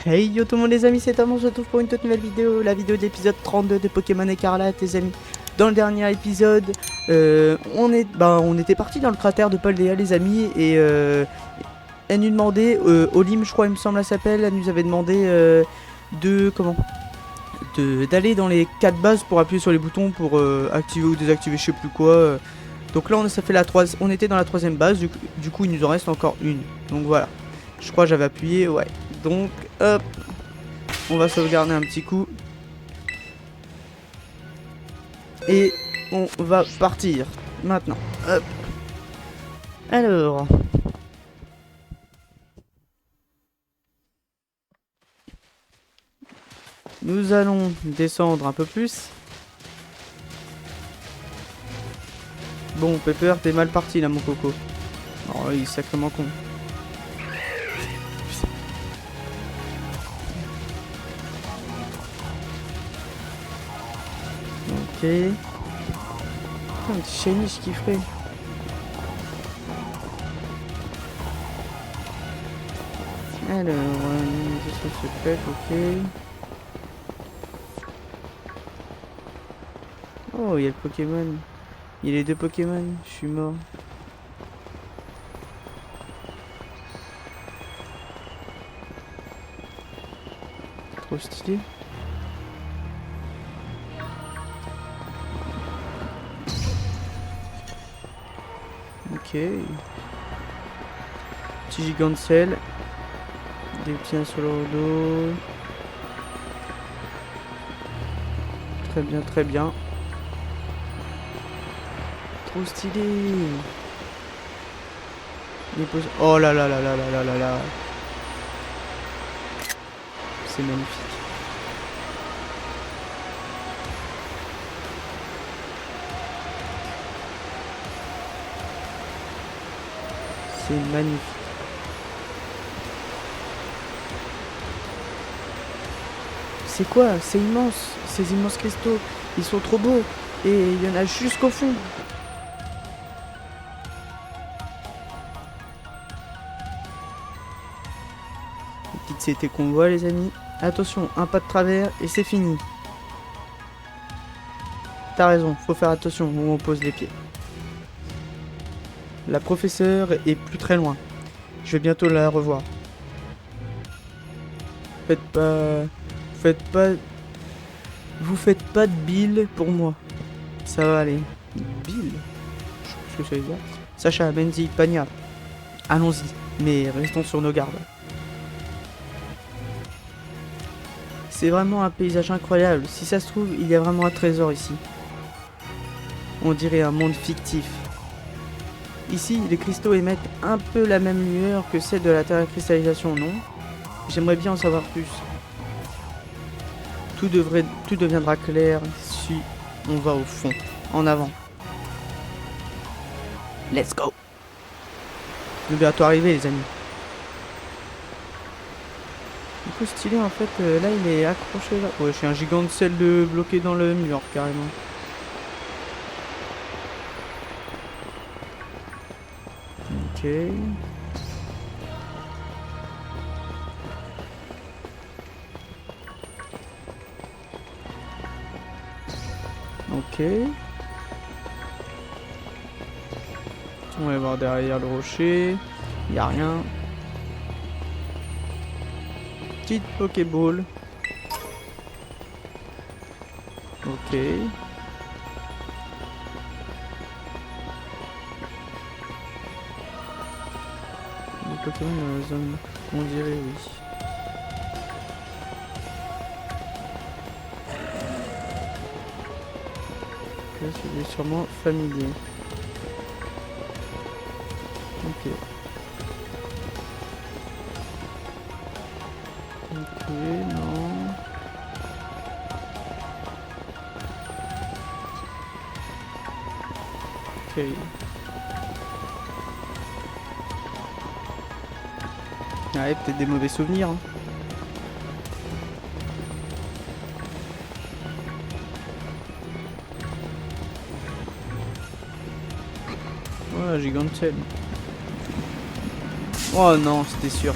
Hey yo tout le monde les amis, c'est Tom, on se retrouve pour une toute nouvelle vidéo, la vidéo de l'épisode 32 de Pokémon Écarlate les amis. Dans le dernier épisode, on était parti dans le cratère de Paldea les amis et elle nous demandait, Olim je crois il me semble elle s'appelle, elle nous avait demandé d'aller dans les 4 bases pour appuyer sur les boutons pour activer ou désactiver je sais plus quoi. Donc là ça fait on était dans la troisième base, du coup il nous en reste encore une, donc voilà. Je crois que j'avais appuyé, ouais. Donc, hop. On va sauvegarder un petit coup. Et on va partir. Maintenant. Hop. Alors. Nous allons descendre un peu plus. Bon, Pepper, t'es mal parti là, mon coco. Oh, il est sacrément con. Ok. Putain, un petit shiny, je kifferais. Alors, mission secrète, ok. Oh, il y a le Pokémon. Il y a les deux Pokémon, je suis mort. Trop stylé. Ok. Petit Gigancel. Des petits sur le dos. Très bien, très bien. Trop stylé. Oh là là là là là là là là. C'est magnifique. C'est magnifique. C'est quoi? C'est immense. Ces immenses cristaux. Ils sont trop beaux. Et il y en a jusqu'au fond. C'était qu'on voit les amis. Attention, un pas de travers et c'est fini. T'as raison, faut faire attention où on pose les pieds. La professeure est plus très loin. Je vais bientôt la revoir. Vous faites pas de bile pour moi. Ça va aller. Bile? Je sais pas ce que ça veut dire. Sacha, Benzi, Pania. Allons-y, mais restons sur nos gardes. C'est vraiment un paysage incroyable. Si ça se trouve, il y a vraiment un trésor ici. On dirait un monde fictif. Ici, les cristaux émettent un peu la même lueur que celle de la terre-cristallisation, non? J'aimerais bien en savoir plus. Tout deviendra clair si on va au fond. En avant. Let's go! On est bientôt arrivé, les amis. Du coup, stylé, en fait, là, il est accroché là. Ouais, j'ai un gigant de sel bloqué dans le mur, carrément. Ok. Ok. On va voir derrière le rocher. Il n'y a rien. Petite Pokéball. Ok. Les Pokémon dans la zone. On dirait oui. Là, celui est sûrement familier. Ok. Ok, non. Ok. Ouais, peut-être des mauvais souvenirs. Hein. Ouais, Gigantelle. Oh non, c'était sûr.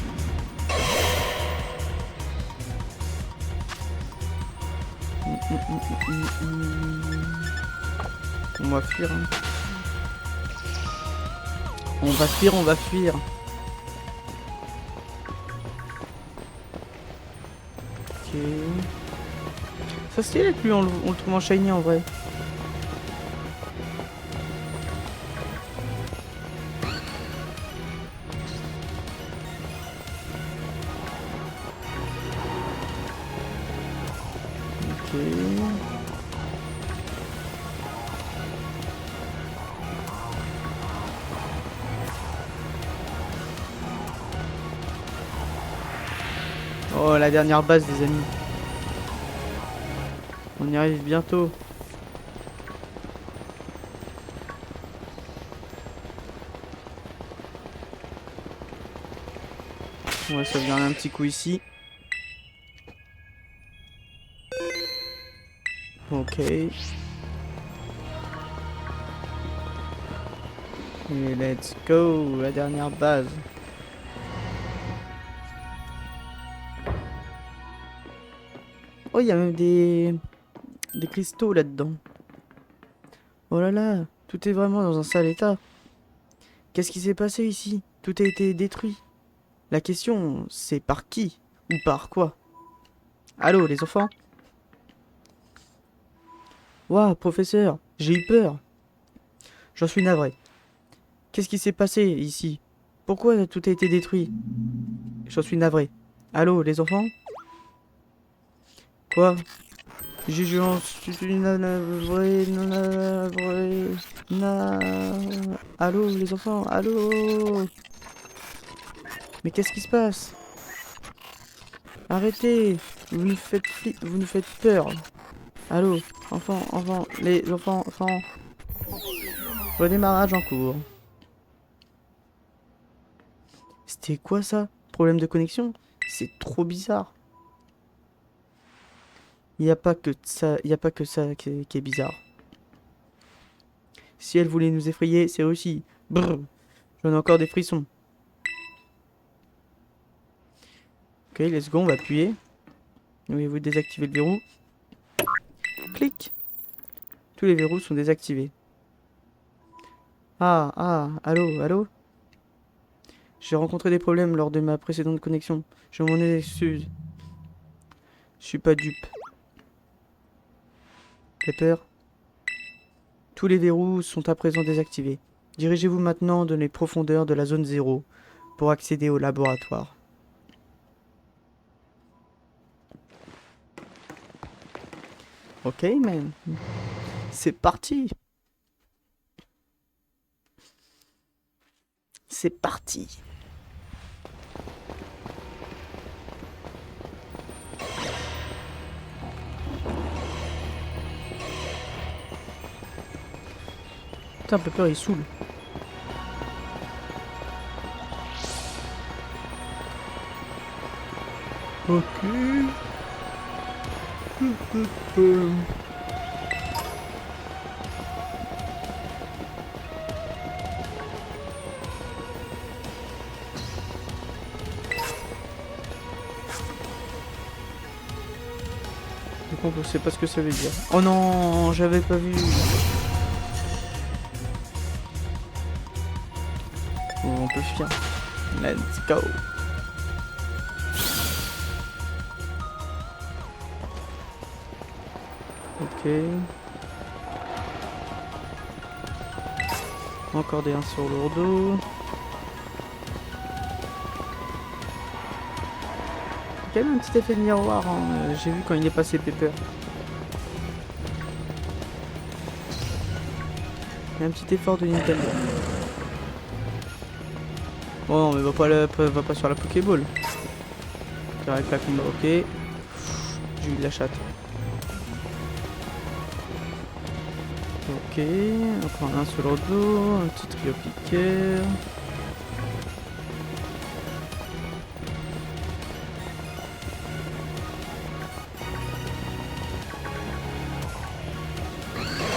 On va fuir. Hein. On va fuir, on va fuir. Ok. Ça stylé avec lui, on le trouve en shiny en vrai. Ok. Oh, la dernière base, des amis. On y arrive bientôt. On va sauvegarder un petit coup ici. Ok. Et let's go, la dernière base. Oh, il y a même des cristaux là-dedans. Oh là là, tout est vraiment dans un sale état. Qu'est-ce qui s'est passé ici? Tout a été détruit. La question, c'est par qui? Ou par quoi? Allô, les enfants? Ouah, professeur, j'ai eu peur. J'en suis navré. Qu'est-ce qui s'est passé ici? Pourquoi tout a été détruit? J'en suis navré. Allô, les enfants? Quoi? J'en suis navré, navré, Allô, les enfants? Allô? Mais qu'est-ce qui se passe? Arrêtez! Vous nous faites peur. Allô? Enfants, les enfants. Redémarrage en cours. C'était quoi ça? Problème de connexion? C'est trop bizarre. Il n'y a pas que ça, qui est bizarre. Si elle voulait nous effrayer, c'est réussi. Brrr, j'en ai encore des frissons. Ok, let's go, on va appuyer. Voulez-vous désactiver le verrou? Clic. Tous les verrous sont désactivés. Allô? J'ai rencontré des problèmes lors de ma précédente connexion. Je m'en excuse. Je suis pas dupe. Pepper. Tous les verrous sont à présent désactivés. Dirigez-vous maintenant dans les profondeurs de la zone 0 pour accéder au laboratoire. Ok, man. C'est parti. C'est parti. Putain, Pepper, il saoule. Ok. Je sais pas ce que ça veut dire. Oh non, j'avais pas vu. Bon, on peut fuir. Let's go. Ok. Encore des 1 sur lourdeau. Il y a quand même un petit effet de miroir, hein. J'ai vu quand il est passé Pepper. Il y a un petit effort de Nintendo. Bon non mais va pas sur la Pokéball. Avec la combat, ok. J'ai eu de la chatte. Ok, encore un sur le dos, un petit trio piqueur.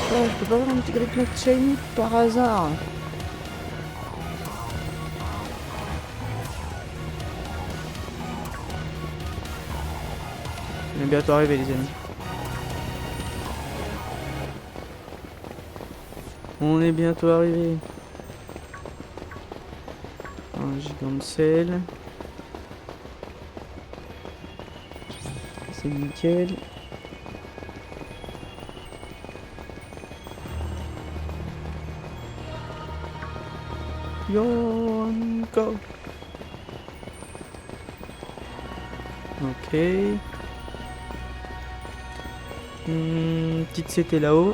Oh, je peux pas avoir un petit Gripnote shiny par hasard. On est bientôt arrivé les amis. On est bientôt arrivé. Un gigant de sel. C'est nickel. Yo, go. Ok. Petite CT là-haut.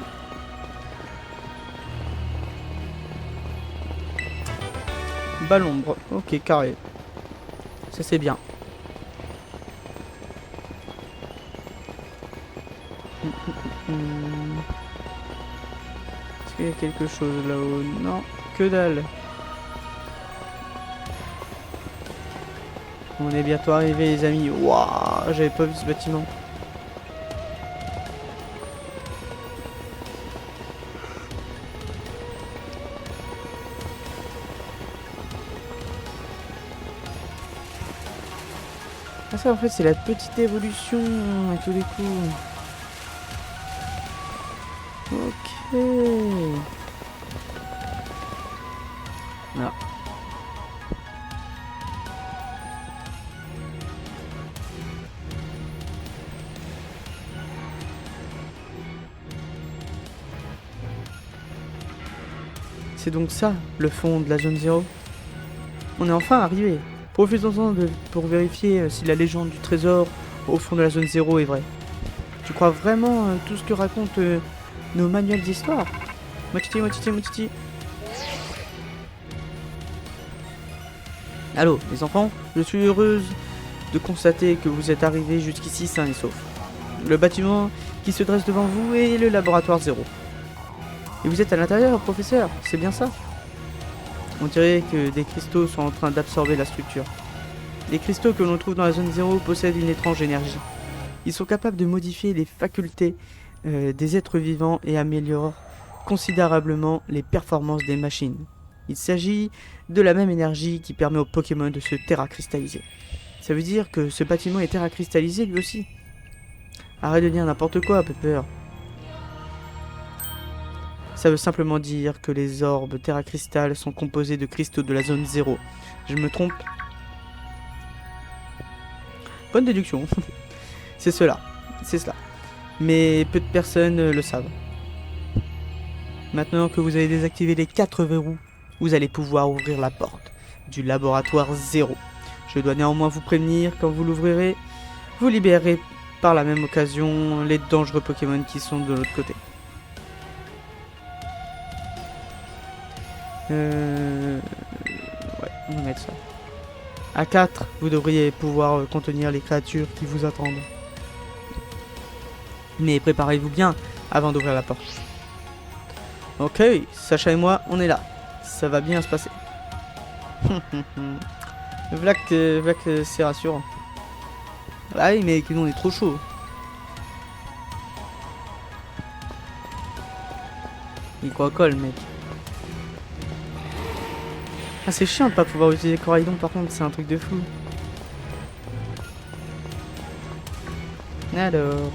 L'ombre. Ok, carré. Ça c'est bien. Est-ce qu'il y a quelque chose là-haut? Non, que dalle. On est bientôt arrivé les amis. Waouh, j'avais pas vu ce bâtiment. Ah ça en fait c'est la petite évolution à tous les coups. Ok. Là. C'est donc ça, le fond de la zone 0. On est enfin arrivé. Profitons-en pour vérifier si la légende du trésor au fond de la zone 0 est vraie. Tu crois vraiment tout ce que racontent nos manuels d'histoire? Motiti, motiti, motiti. Allô, les enfants? Je suis heureuse de constater que vous êtes arrivés jusqu'ici sains et saufs. Le bâtiment qui se dresse devant vous est le laboratoire 0. Et vous êtes à l'intérieur, professeur, c'est bien ça? On dirait que des cristaux sont en train d'absorber la structure. Les cristaux que l'on trouve dans la zone 0 possèdent une étrange énergie. Ils sont capables de modifier les facultés des êtres vivants et améliorent considérablement les performances des machines. Il s'agit de la même énergie qui permet aux Pokémon de se terracristalliser. Ça veut dire que ce bâtiment est terracristallisé lui aussi. Arrête de dire n'importe quoi, Pepper. Ça veut simplement dire que les orbes terracristal sont composés de cristaux de la zone 0. Je me trompe? Bonne déduction. C'est cela. C'est cela. Mais peu de personnes le savent. Maintenant que vous avez désactivé les 4 verrous, vous allez pouvoir ouvrir la porte du laboratoire 0. Je dois néanmoins vous prévenir, quand vous l'ouvrirez, vous libérerez par la même occasion les dangereux Pokémon qui sont de l'autre côté. Ouais, on va mettre ça. À 4, vous devriez pouvoir contenir les créatures qui vous attendent. Mais préparez-vous bien avant d'ouvrir la porte. Ok, Sacha et moi, on est là. Ça va bien se passer. Voilà que c'est rassurant. Ah oui, mais que nous on est trop chaud. Il croit colle, mec. Ah, c'est chiant de pas pouvoir utiliser Coraidon, par contre, c'est un truc de fou. Alors...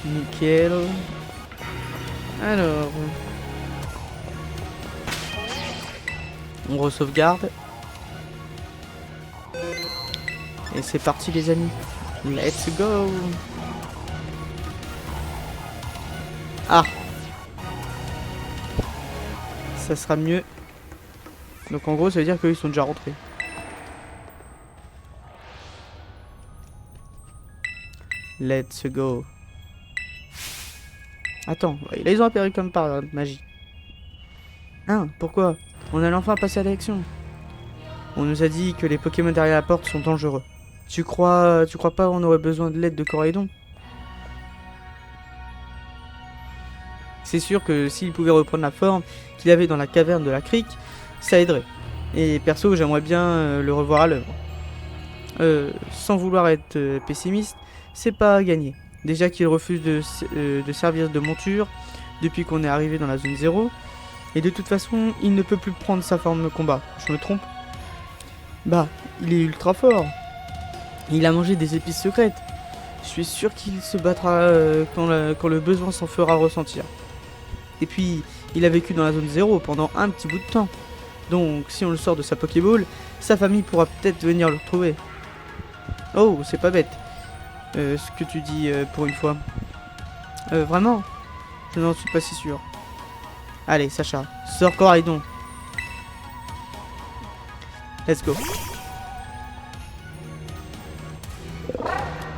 Nickel. Alors... On re-sauvegarde. Et c'est parti les amis. Let's go. Ah. Ça sera mieux. Donc en gros ça veut dire qu'ils sont déjà rentrés. Let's go. Attends, là ils ont apparu comme par magie. Hein, pourquoi? On allait enfin passer à l'action. On nous a dit que les Pokémon derrière la porte sont dangereux. Tu crois pas qu'on aurait besoin de l'aide de Coraidon? C'est sûr que s'il pouvait reprendre la forme qu'il avait dans la caverne de la crique, ça aiderait. Et perso, j'aimerais bien le revoir à l'œuvre. Sans vouloir être pessimiste, c'est pas à gagner. Déjà qu'il refuse de servir de monture, depuis qu'on est arrivé dans la zone 0. Et de toute façon, il ne peut plus prendre sa forme de combat. Je me trompe? Bah, il est ultra fort. Il a mangé des épices secrètes. Je suis sûr qu'il se battra quand le besoin s'en fera ressentir. Et puis, il a vécu dans la zone 0 pendant un petit bout de temps. Donc, si on le sort de sa Pokéball, sa famille pourra peut-être venir le retrouver. Oh, c'est pas bête. Ce que tu dis pour une fois. Vraiment? Je n'en suis pas si sûr. Allez, Sacha, sors Coraidon. Let's go.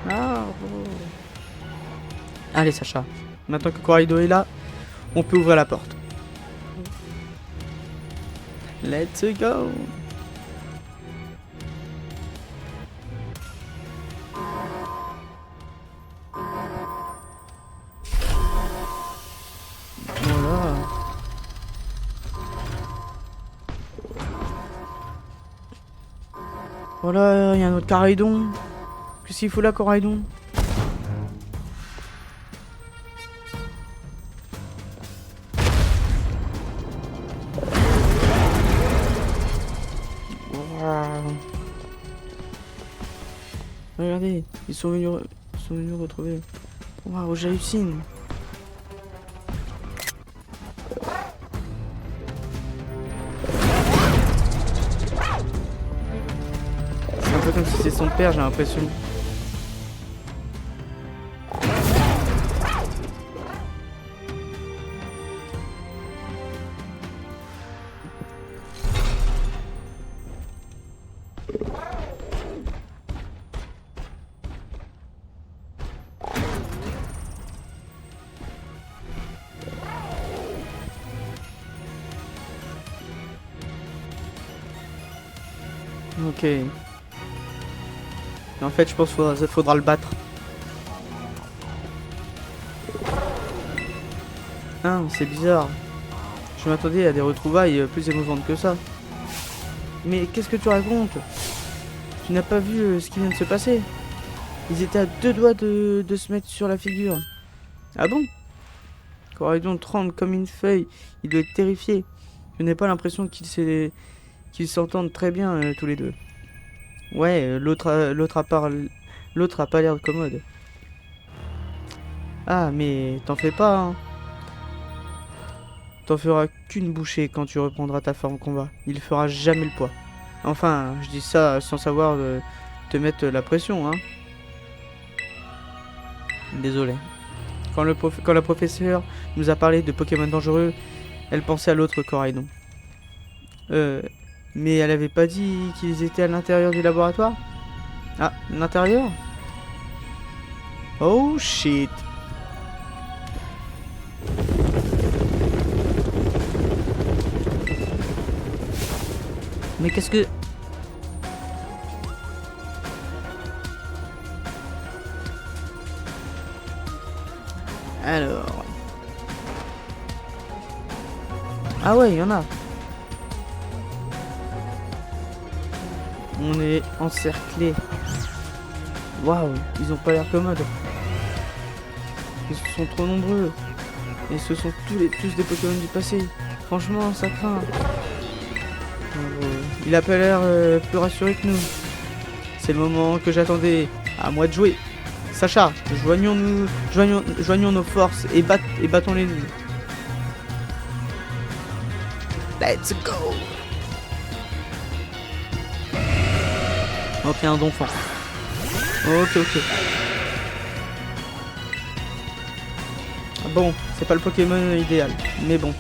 Ah, oh. Allez, Sacha. Maintenant que Coraidon est là, on peut ouvrir la porte. Let's go. Voilà. Voilà, il y a un autre Coraidon. Qu'est-ce qu'il faut là, Coraidon? Regardez, ils sont venus retrouver. Waouh, j'hallucine. C'est un peu comme si c'est son père, j'ai l'impression. Ok. Et en fait, je pense qu'il faudra le battre. Ah, c'est bizarre. Je m'attendais à des retrouvailles plus émouvantes que ça. Mais qu'est-ce que tu racontes? Tu n'as pas vu ce qui vient de se passer? Ils étaient à deux doigts de se mettre sur la figure. Ah bon? Coraidon tremble comme une feuille. Il doit être terrifié. Je n'ai pas l'impression qu'ils s'entendent très bien tous les deux. Ouais, l'autre a pas l'air commode. Ah, mais t'en fais pas, hein. T'en feras qu'une bouchée quand tu reprendras ta forme combat. Il fera jamais le poids. Enfin, je dis ça sans savoir te mettre la pression, hein. Désolé. Quand la professeure nous a parlé de Pokémon dangereux, elle pensait à l'autre Coraidon. Mais elle avait pas dit qu'ils étaient à l'intérieur du laboratoire? Ah, l'intérieur? Oh shit. Mais qu'est-ce que... Alors... Ah ouais, il y en a. On est encerclés. Waouh, ils ont pas l'air commodes. Ils sont trop nombreux. Et ce sont tous des Pokémon du passé. Franchement, ça craint. Il a pas l'air plus rassuré que nous. C'est le moment que j'attendais. À moi de jouer. Sacha, joignons nos forces et battons l'ennemi. Let's go. Ok, un donfant. Ok. Bon, c'est pas le Pokémon idéal, mais bon.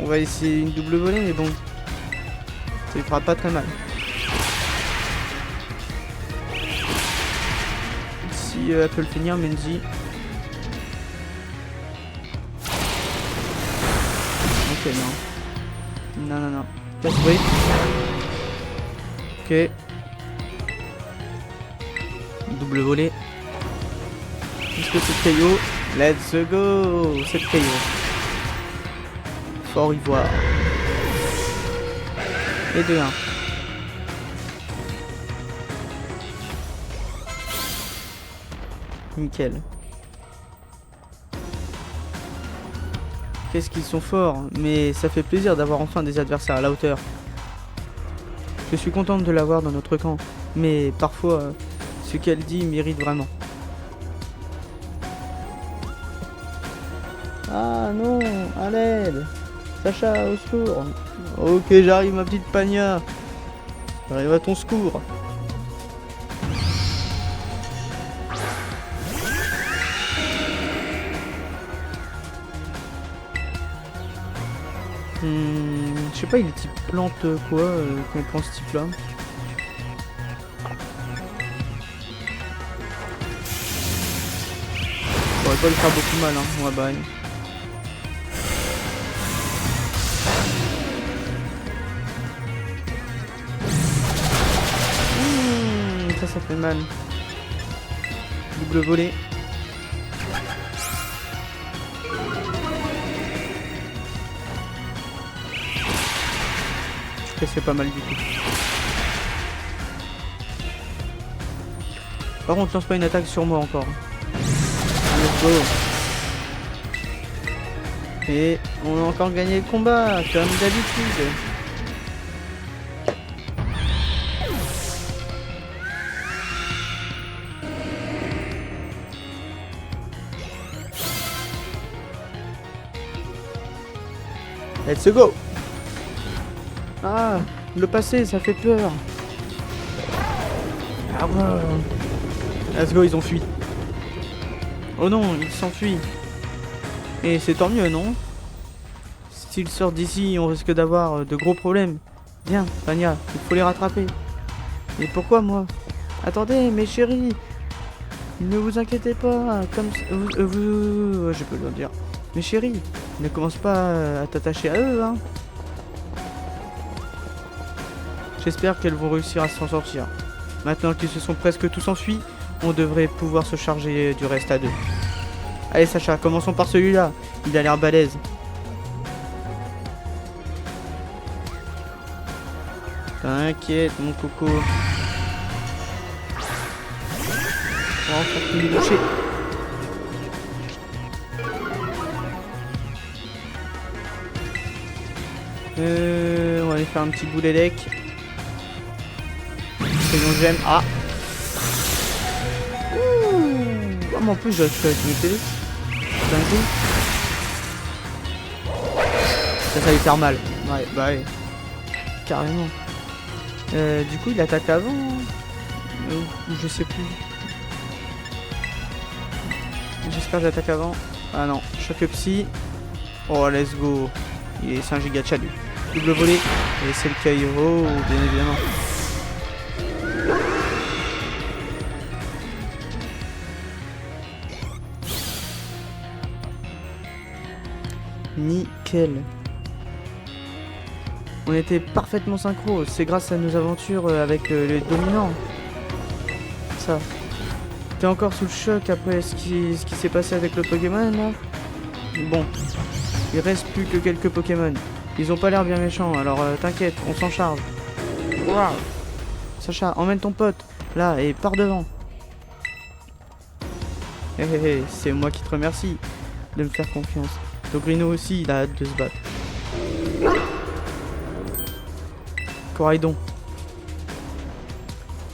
On va essayer une double volée, mais bon. Ça lui fera pas très mal. Si elle peut le finir, Menzi. Ok, non. Non. Casse-bruit. Ok. Double volée. Est-ce que c'est KO? Let's go. C'est KO. Fort ivoire. Et 2-1. Nickel. qu'est-ce qu'ils sont forts, mais ça fait plaisir d'avoir enfin des adversaires à la hauteur. Je suis contente de l'avoir dans notre camp, mais parfois, ce qu'elle dit mérite vraiment. Ah non, à l'aide! Sacha, au secours! Ok, j'arrive ma petite Pania! J'arrive à ton secours! Je sais pas, il est type plante quoi, quand il prend ce type là. Ça aurait pas lui faire beaucoup mal, hein, ouais bah. Ça fait mal. Double volée. Ça fait pas mal du tout. Par contre, lance pas une attaque sur moi encore. Let's go. Et on a encore gagné le combat, comme d'habitude. Let's go. Ah, le passé, ça fait peur. Ah ouais. Let's go, ils ont fui. Oh non, ils s'enfuient. Et c'est tant mieux, non? S'ils sortent d'ici, on risque d'avoir de gros problèmes. Viens, Pania, il faut les rattraper. Et pourquoi moi? Attendez, mes chéris. Ne vous inquiétez pas, comme je peux le dire. Mes chéris, ne commence pas à t'attacher à eux, hein. J'espère qu'elles vont réussir à s'en sortir. Maintenant qu'ils se sont presque tous enfuis, on devrait pouvoir se charger du reste à deux. Allez Sacha, commençons par celui-là. Il a l'air balèze. T'inquiète mon coco. On va faire une bouchée. On va aller faire un petit boulet deck. C'est dont j'aime. Ah. Ouh. Ah mais en plus j'ai réussi avec mes télé. Dingue. Ça va lui faire mal. Ouais, bah ouais. Carrément. Du coup il attaque avant. Ou je sais plus. J'espère que j'attaque avant. Ah non, choc psy. Oh let's go. Il est 5 giga de chalut. Double volée. Et c'est le Cairo, bien évidemment. Nickel. On était parfaitement synchro. C'est grâce à nos aventures avec les dominants. Ça. T'es encore sous le choc après ce qui s'est passé avec le Pokémon là? Bon. Il reste plus que quelques Pokémon. Ils ont pas l'air bien méchants, alors t'inquiète, on s'en charge. Wow. Sacha, emmène ton pote, là, et pars devant. Hé hé hé, c'est moi qui te remercie de me faire confiance. Dogrino aussi, il a hâte de se battre. Coraidon.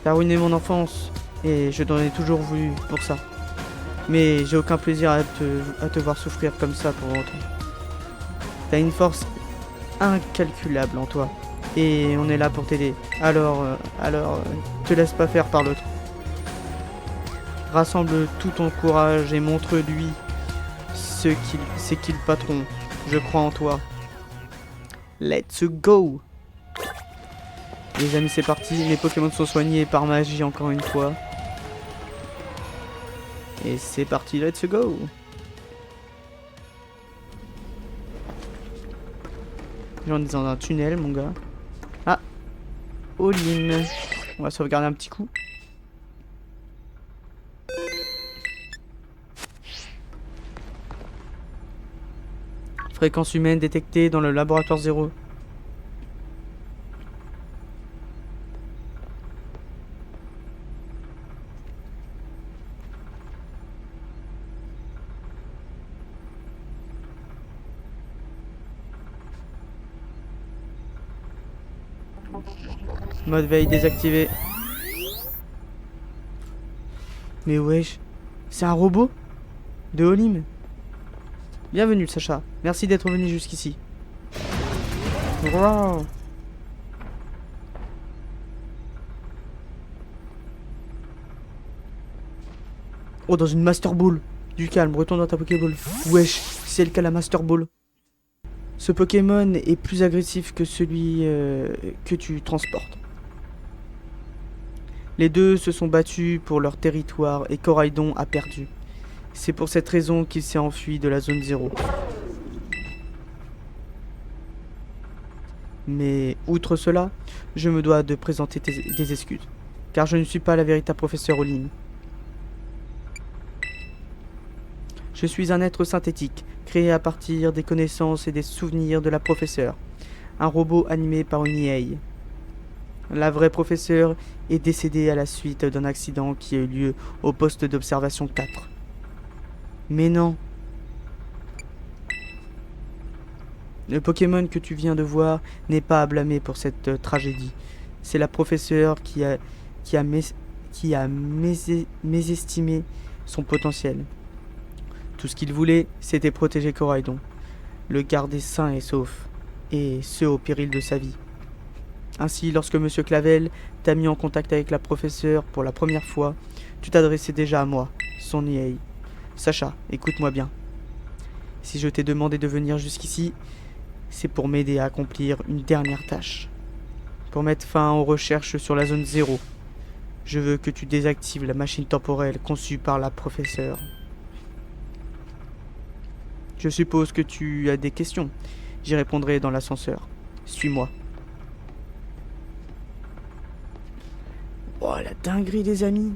T'as ruiné mon enfance, et je t'en ai toujours voulu pour ça. Mais j'ai aucun plaisir à te voir souffrir comme ça pour longtemps. T'as une force incalculable en toi. Et on est là pour t'aider. Alors, te laisse pas faire par l'autre. Rassemble tout ton courage et montre-lui c'est qui le patron. Je crois en toi. Let's go! Les amis, c'est parti. Les Pokémon sont soignés par magie encore une fois. Et c'est parti, let's go! On est dans un tunnel, mon gars. Ah! All-in. On va sauvegarder un petit coup. Fréquence humaine détectée dans le laboratoire 0. Mode veille désactivé. Mais wesh, c'est un robot de Olim. Bienvenue Sacha, merci d'être venu jusqu'ici. Wow. Oh, dans une Master Ball. Du calme, retourne dans ta Pokéball. Wesh, c'est le cas la Master Ball. Ce Pokémon est plus agressif que celui que tu transportes. Les deux se sont battus pour leur territoire et Coraidon a perdu. C'est pour cette raison qu'il s'est enfui de la zone 0. Mais outre cela, je me dois de présenter des excuses, car je ne suis pas la véritable professeure Olim. Je suis un être synthétique, créé à partir des connaissances et des souvenirs de la professeure, un robot animé par une IA. La vraie professeure est décédée à la suite d'un accident qui a eu lieu au poste d'observation 4. Mais non. Le Pokémon que tu viens de voir n'est pas à blâmer pour cette tragédie. C'est la professeure qui a mésestimé son potentiel. Tout ce qu'il voulait, c'était protéger Coraidon, le garder sain et sauf, et ce au péril de sa vie. Ainsi, lorsque Monsieur Clavel t'a mis en contact avec la professeure pour la première fois, tu t'adressais déjà à moi, son IA. Sacha, écoute-moi bien. Si je t'ai demandé de venir jusqu'ici, c'est pour m'aider à accomplir une dernière tâche. Pour mettre fin aux recherches sur la zone 0. Je veux que tu désactives la machine temporelle conçue par la professeure. Je suppose que tu as des questions. J'y répondrai dans l'ascenseur. Suis-moi. Oh, la dinguerie des amis.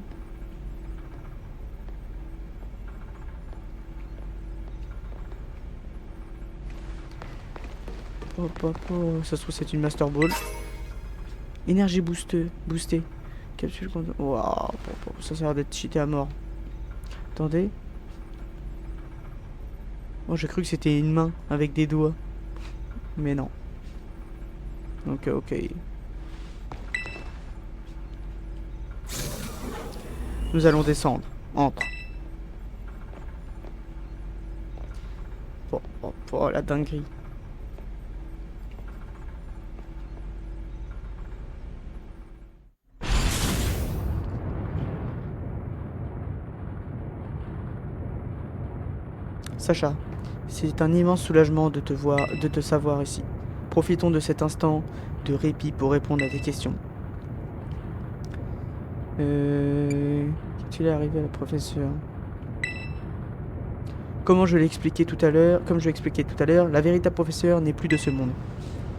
Hop, hop, oh. Ça se trouve c'est une Master Ball. Énergie boostée. Capsule contre... Waouh, ça a l'air d'être cheaté à mort. Attendez. Oh, j'ai cru que c'était une main avec des doigts. Mais non. Ok. Nous allons descendre. Entre. Oh, la dinguerie. Sacha, c'est un immense soulagement de te savoir ici. Profitons de cet instant de répit pour répondre à tes questions. Qu'est-il est arrivé à la professeure? Comme je l'ai expliqué tout à l'heure, la véritable professeure n'est plus de ce monde.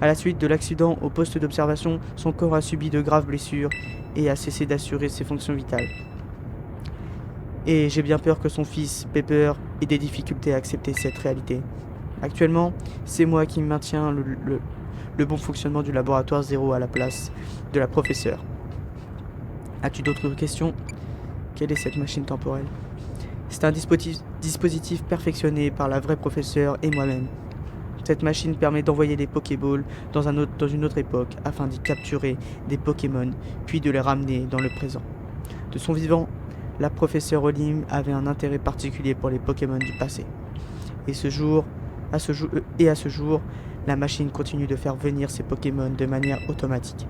À la suite de l'accident au poste d'observation, son corps a subi de graves blessures et a cessé d'assurer ses fonctions vitales. Et j'ai bien peur que son fils, Pepper, ait des difficultés à accepter cette réalité. Actuellement, c'est moi qui maintiens le bon fonctionnement du laboratoire 0 à la place de la professeure. As-tu d'autres questions? Quelle est cette machine temporelle? C'est un dispositif perfectionné par la vraie professeure et moi-même. Cette machine permet d'envoyer des Pokéballs dans une autre époque afin d'y capturer des Pokémon, puis de les ramener dans le présent. De son vivant, la professeure Olim avait un intérêt particulier pour les Pokémon du passé. Et à ce jour, la machine continue de faire venir ces Pokémon de manière automatique.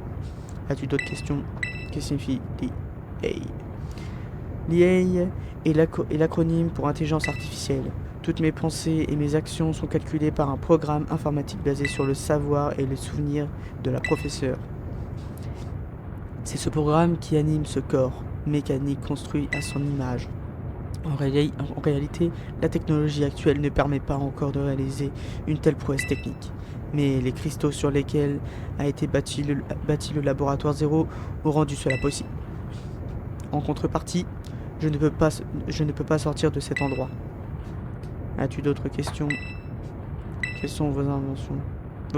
As-tu d'autres questions? Que signifie l'IA? L'IA est l'acronyme pour intelligence artificielle. Toutes mes pensées et mes actions sont calculées par un programme informatique basé sur le savoir et les souvenirs de la professeure. C'est ce programme qui anime ce corps mécanique construit à son image. En réalité, la technologie actuelle ne permet pas encore de réaliser une telle prouesse technique. Mais les cristaux sur lesquels a été bâti le laboratoire 0 ont rendu cela possible. En contrepartie, je ne peux pas sortir de cet endroit. As-tu d'autres questions? Quelles sont vos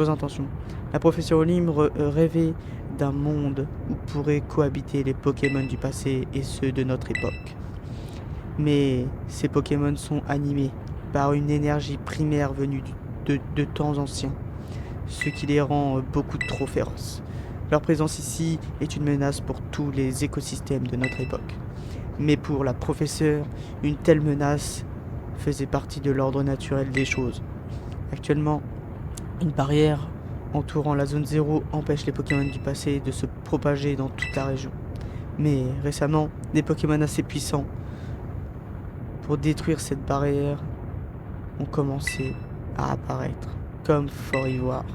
intentions? La professeure Olim rêvait d'un monde où pourraient cohabiter les Pokémon du passé et ceux de notre époque. Mais ces Pokémon sont animés par une énergie primaire venue de temps anciens, ce qui les rend beaucoup trop féroces. Leur présence ici est une menace pour tous les écosystèmes de notre époque. Mais pour la professeure, une telle menace faisait partie de l'ordre naturel des choses. Actuellement, une barrière entourant la zone 0 empêche les Pokémon du passé de se propager dans toute la région. Mais récemment, des Pokémon assez puissants pour détruire cette barrière ont commencé à apparaître, comme Fort Ivoire.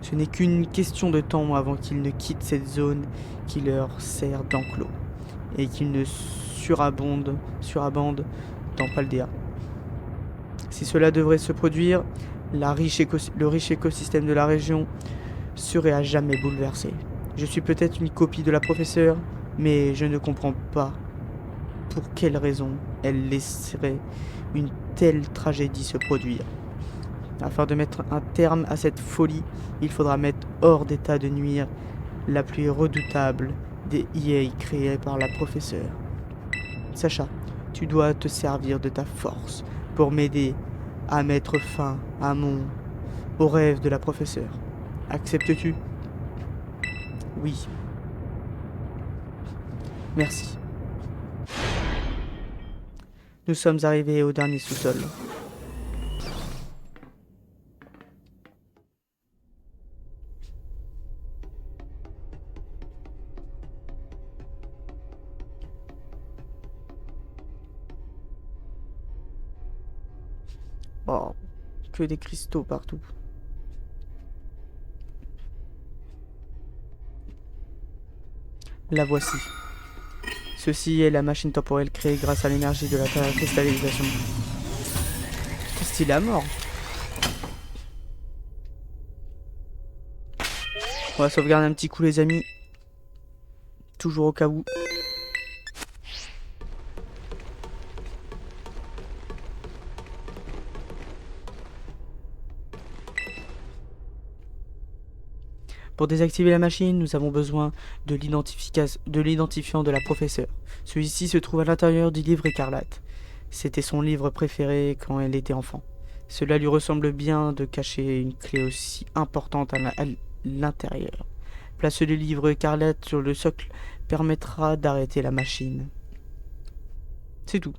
Ce n'est qu'une question de temps avant qu'ils ne quittent cette zone qui leur sert d'enclos et qu'ils ne surabondent dans Paldea. Si cela devrait se produire, le riche écosystème de la région serait à jamais bouleversé. Je suis peut-être une copie de la professeure, mais je ne comprends pas pour quelle raison elle laisserait une telle tragédie se produire. Afin de mettre un terme à cette folie, il faudra mettre hors d'état de nuire la plus redoutable des EA créées par la professeure. Sacha, tu dois te servir de ta force pour m'aider à mettre fin au rêve de la professeure. Acceptes-tu? Oui. Merci. Nous sommes arrivés au dernier sous-sol. Oh, que des cristaux partout. La voici. Ceci est la machine temporelle créée grâce à l'énergie de la cristallisation. Style à mort. On va sauvegarder un petit coup les amis. Toujours au cas où. Pour désactiver la machine, nous avons besoin de l'identifiant de la professeure. Celui-ci se trouve à l'intérieur du livre écarlate. C'était son livre préféré quand elle était enfant. Cela lui ressemble bien de cacher une clé aussi importante à l'intérieur. Placer le livre écarlate sur le socle permettra d'arrêter la machine. C'est tout.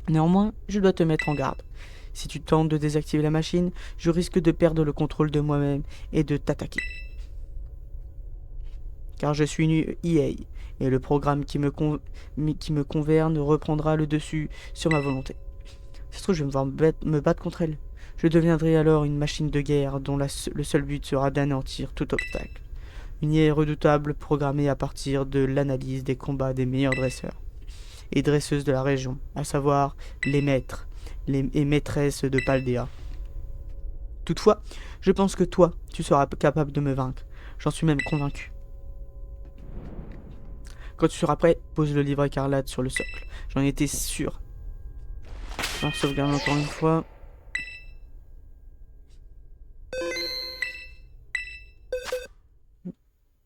Néanmoins, je dois te mettre en garde. Si tu tentes de désactiver la machine, je risque de perdre le contrôle de moi-même et de t'attaquer. Car je suis une EA, et le programme qui me gouverne reprendra le dessus sur ma volonté. Ça se trouve, je vais devoir me battre contre elle. Je deviendrai alors une machine de guerre dont le seul but sera d'anéantir tout obstacle. Une EA redoutable programmée à partir de l'analyse des combats des meilleurs dresseurs et dresseuses de la région, à savoir les maîtres et maîtresses de Paldea. Toutefois, je pense que toi, tu seras capable de me vaincre. J'en suis même convaincu. Quand tu seras prêt, pose le livre écarlate sur le socle. J'en étais sûr. On va sauvegarder encore une fois.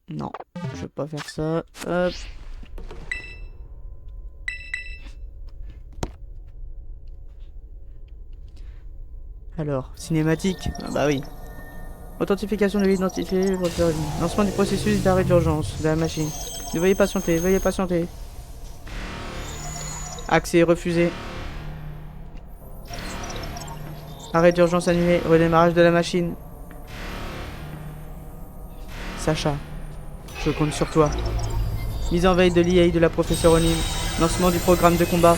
Non, je vais pas faire ça. Hop. Alors, cinématique. Ah bah oui. Authentification de l'identifié. Lancement du processus d'arrêt d'urgence de la machine. Veuillez patienter, veuillez patienter. Accès refusé. Arrêt d'urgence annulé. Redémarrage de la machine. Sacha, je compte sur toi. Mise en veille de l'IA de la professeure Onim. Lancement du programme de combat.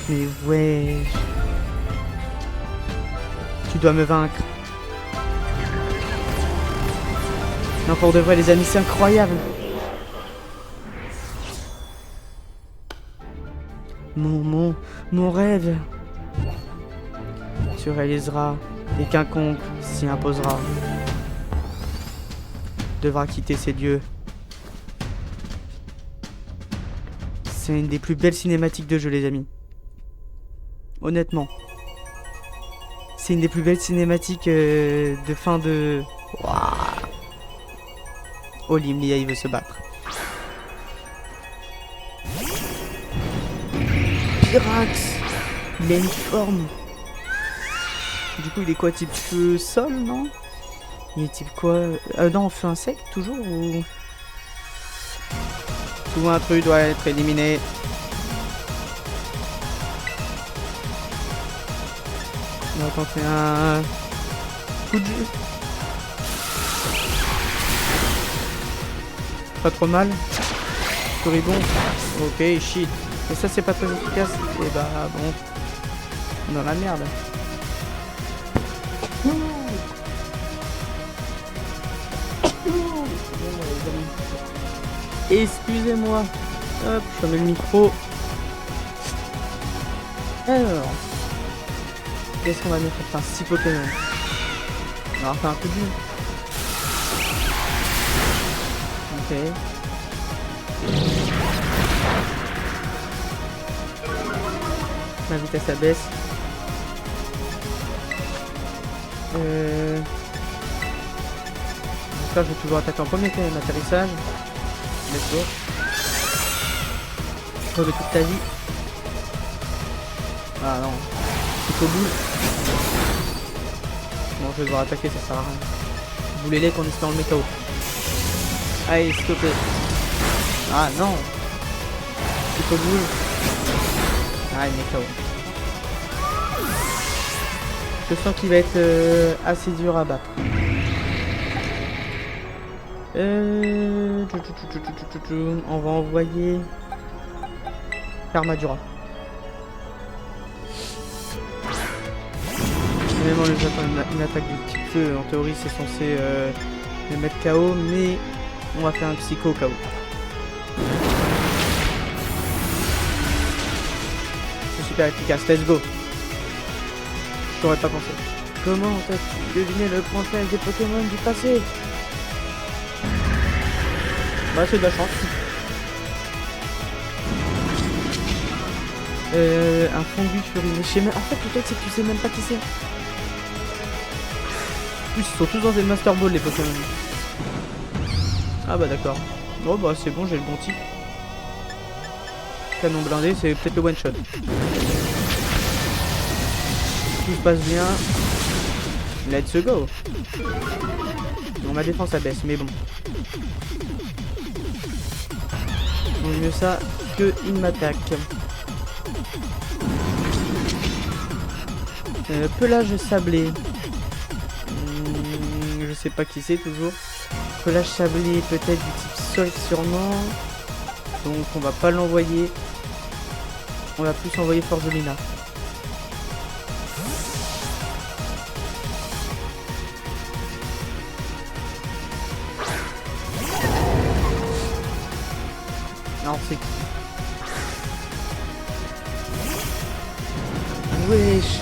Mais ouais. Tu dois me vaincre. Non, pour de vrai, les amis, c'est incroyable. Mon rêve se réalisera et quiconque s'y imposera devra quitter ces dieux. C'est une des plus belles cinématiques de jeu, les amis. Honnêtement. C'est une des plus belles cinématiques de fin de... Waouh. Olim, l'IA, il veut se battre. Pyrax. Il a une forme. Du coup, il est quoi, type feu sol, non? Il est type quoi? Non, on fait un sec toujours ou... Tout intrus doit être éliminé. On va tenter un coup de jeu. Pas trop mal. Corribon. Ok, shit. Et ça, c'est pas très efficace. Et bah, bon. On est dans la merde. Excusez-moi. Hop, je mets le micro. Alors. Qu'est-ce qu'on va mettre? Enfin, 6 Pokémon. On va faire un coup de jeu. Ok. Ma vitesse abaisse. J'espère que je vais toujours attaquer en premier quand même. Atterrissage. Let's go. Trop de toute ta vie. Ah non. C'est au bout. Bon, je vais devoir attaquer, ça sert à rien. Boulez-les qu'on espère le météo. Allez, stoppé. Ah non. C'est au bout. Ah, il est KO. Je sens qu'il va être assez dur à battre. On va envoyer Karmadura. Même en lui attendant une attaque du type feu, en théorie c'est censé le mettre KO, mais on va faire un psycho KO. C'est super efficace, let's go. Je t'aurais pas pensé. Comment t'as-tu deviné le frontal des Pokémon du passé? Bah c'est de la chance. Un fondu furiné. Je sais même... En fait le truc c'est que tu sais même pas qui c'est. En plus ils sont tous dans des Master Ball les Pokémon. Ah bah d'accord. Bon bah c'est bon, j'ai le bon type. Canon blindé, c'est peut-être le one shot. Tout se passe bien. Let's go. Bon, ma défense abaisse, mais bon. Vaut mieux ça que il m'attaque. Pelage sablé. Je sais pas qui c'est toujours. Pelage sablé peut-être du type sol sûrement. Donc on va pas l'envoyer. On va plus envoyer Forgelina. Non, c'est qui? Wesh.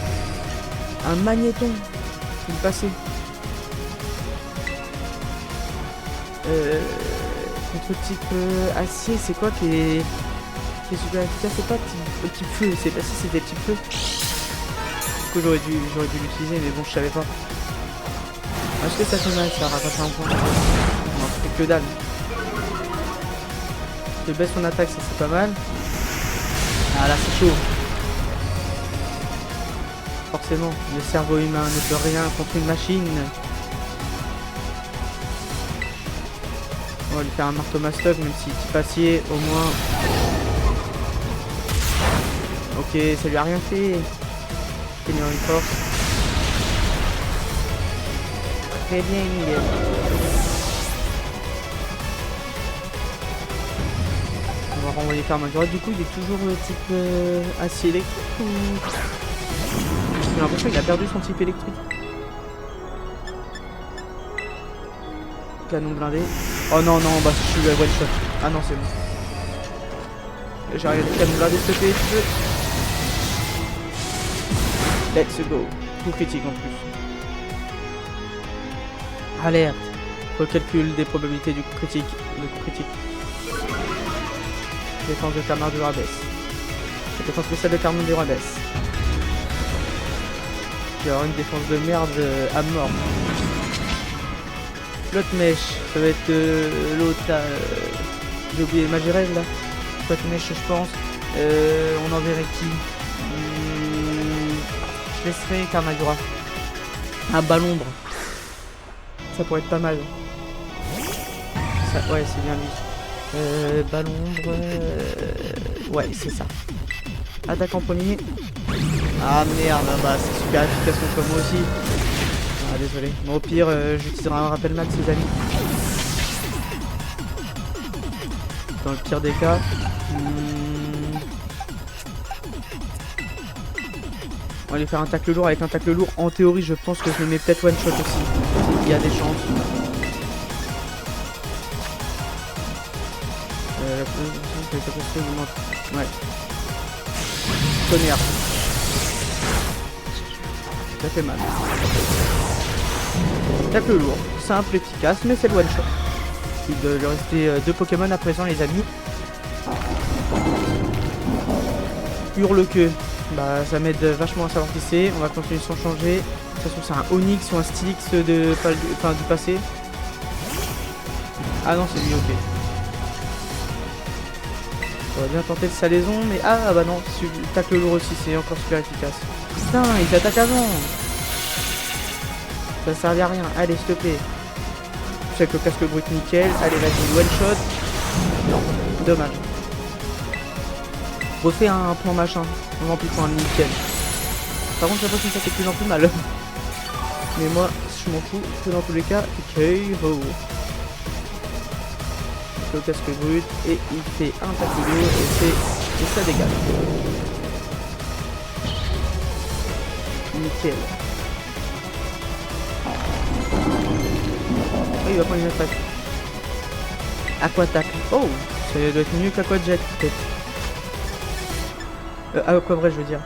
Un magnéton. Il est passé. Contre type acier, c'est quoi qui est super efficace? C'est pas type feu, c'est pas si c'était type feu. Du coup j'aurais dû l'utiliser, mais bon je savais pas. Est-ce que ça fait mal ça rattrape un point? Non, c'est que dalle. Je baisse son attaque, ça c'est pas mal. Ah là c'est chaud. Forcément, le cerveau humain ne peut rien contre une machine. On va lui faire un marteau mastoc, même si type acier, au moins. Ok, ça lui a rien fait. Tenir une force. Très bien, Miguel. On va renvoyer Karmadura. Du coup, il est toujours type acier électrique ou... J'ai l'impression qu'il a perdu son type électrique. Canon blindé. Oh non, non, bah je suis à one shot. Ah non, c'est bon. J'ai regardé le canon blindé se fait. Let's go. Coup critique en plus. Alerte. Recalcul des probabilités du coup critique. Le coup critique. Défense de Karmadura baisse. Défense spéciale de Karmadura baisse. Il va y avoir une défense de merde à mort. L'autre mèche, ça va être l'autre. J'ai oublié Magirel là. L'autre mèche, je pense. On enverrait qui? Je laisserai Karmadura. Un ballombre. ça pourrait être pas mal. Ça, ouais, c'est bien lui. Ballon ombre. Ouais, c'est ça. Attaque en premier. Ah merde, bah c'est super efficace contre moi aussi. Ah désolé. Bon, au pire, j'utiliserai un rappel max, les amis. Dans le pire des cas. On va aller faire un tacle lourd. Avec un tacle lourd, en théorie, je pense que je me mets peut-être one shot aussi. Il y a des chances. Ouais. Tonnerre. Ça fait mal. Tacle lourd. Simple, efficace, mais c'est le one shot. Il doit lui rester 2 Pokémon à présent, les amis. Hurle-queue. Bah ça m'aide vachement à savoir qui c'est. On va continuer sans changer. De toute façon c'est un Onix ou un Stylix du passé. Ah non c'est lui, ok. On va bien tenter de salaison, mais ah bah non, tacle lourd aussi, c'est encore super efficace. Putain, il t'attaque avant. Ça servait à rien, allez s'il te plaît. Avec le casque brut nickel, allez vas-y, one shot. Non, dommage. Refais un plan machin, on remplit pour un nickel. Par contre, j'ai l'impression que ça fait plus en plus mal. Mais moi, je m'en fous, que dans tous les cas, KO. Le casque brut, et il fait un tacle lourd, et ça dégage. Nickel. Oh, il va prendre une attaque. Aquataque. Oh, ça doit être mieux qu'Aquajet, peut-être. Aquabref, je veux dire.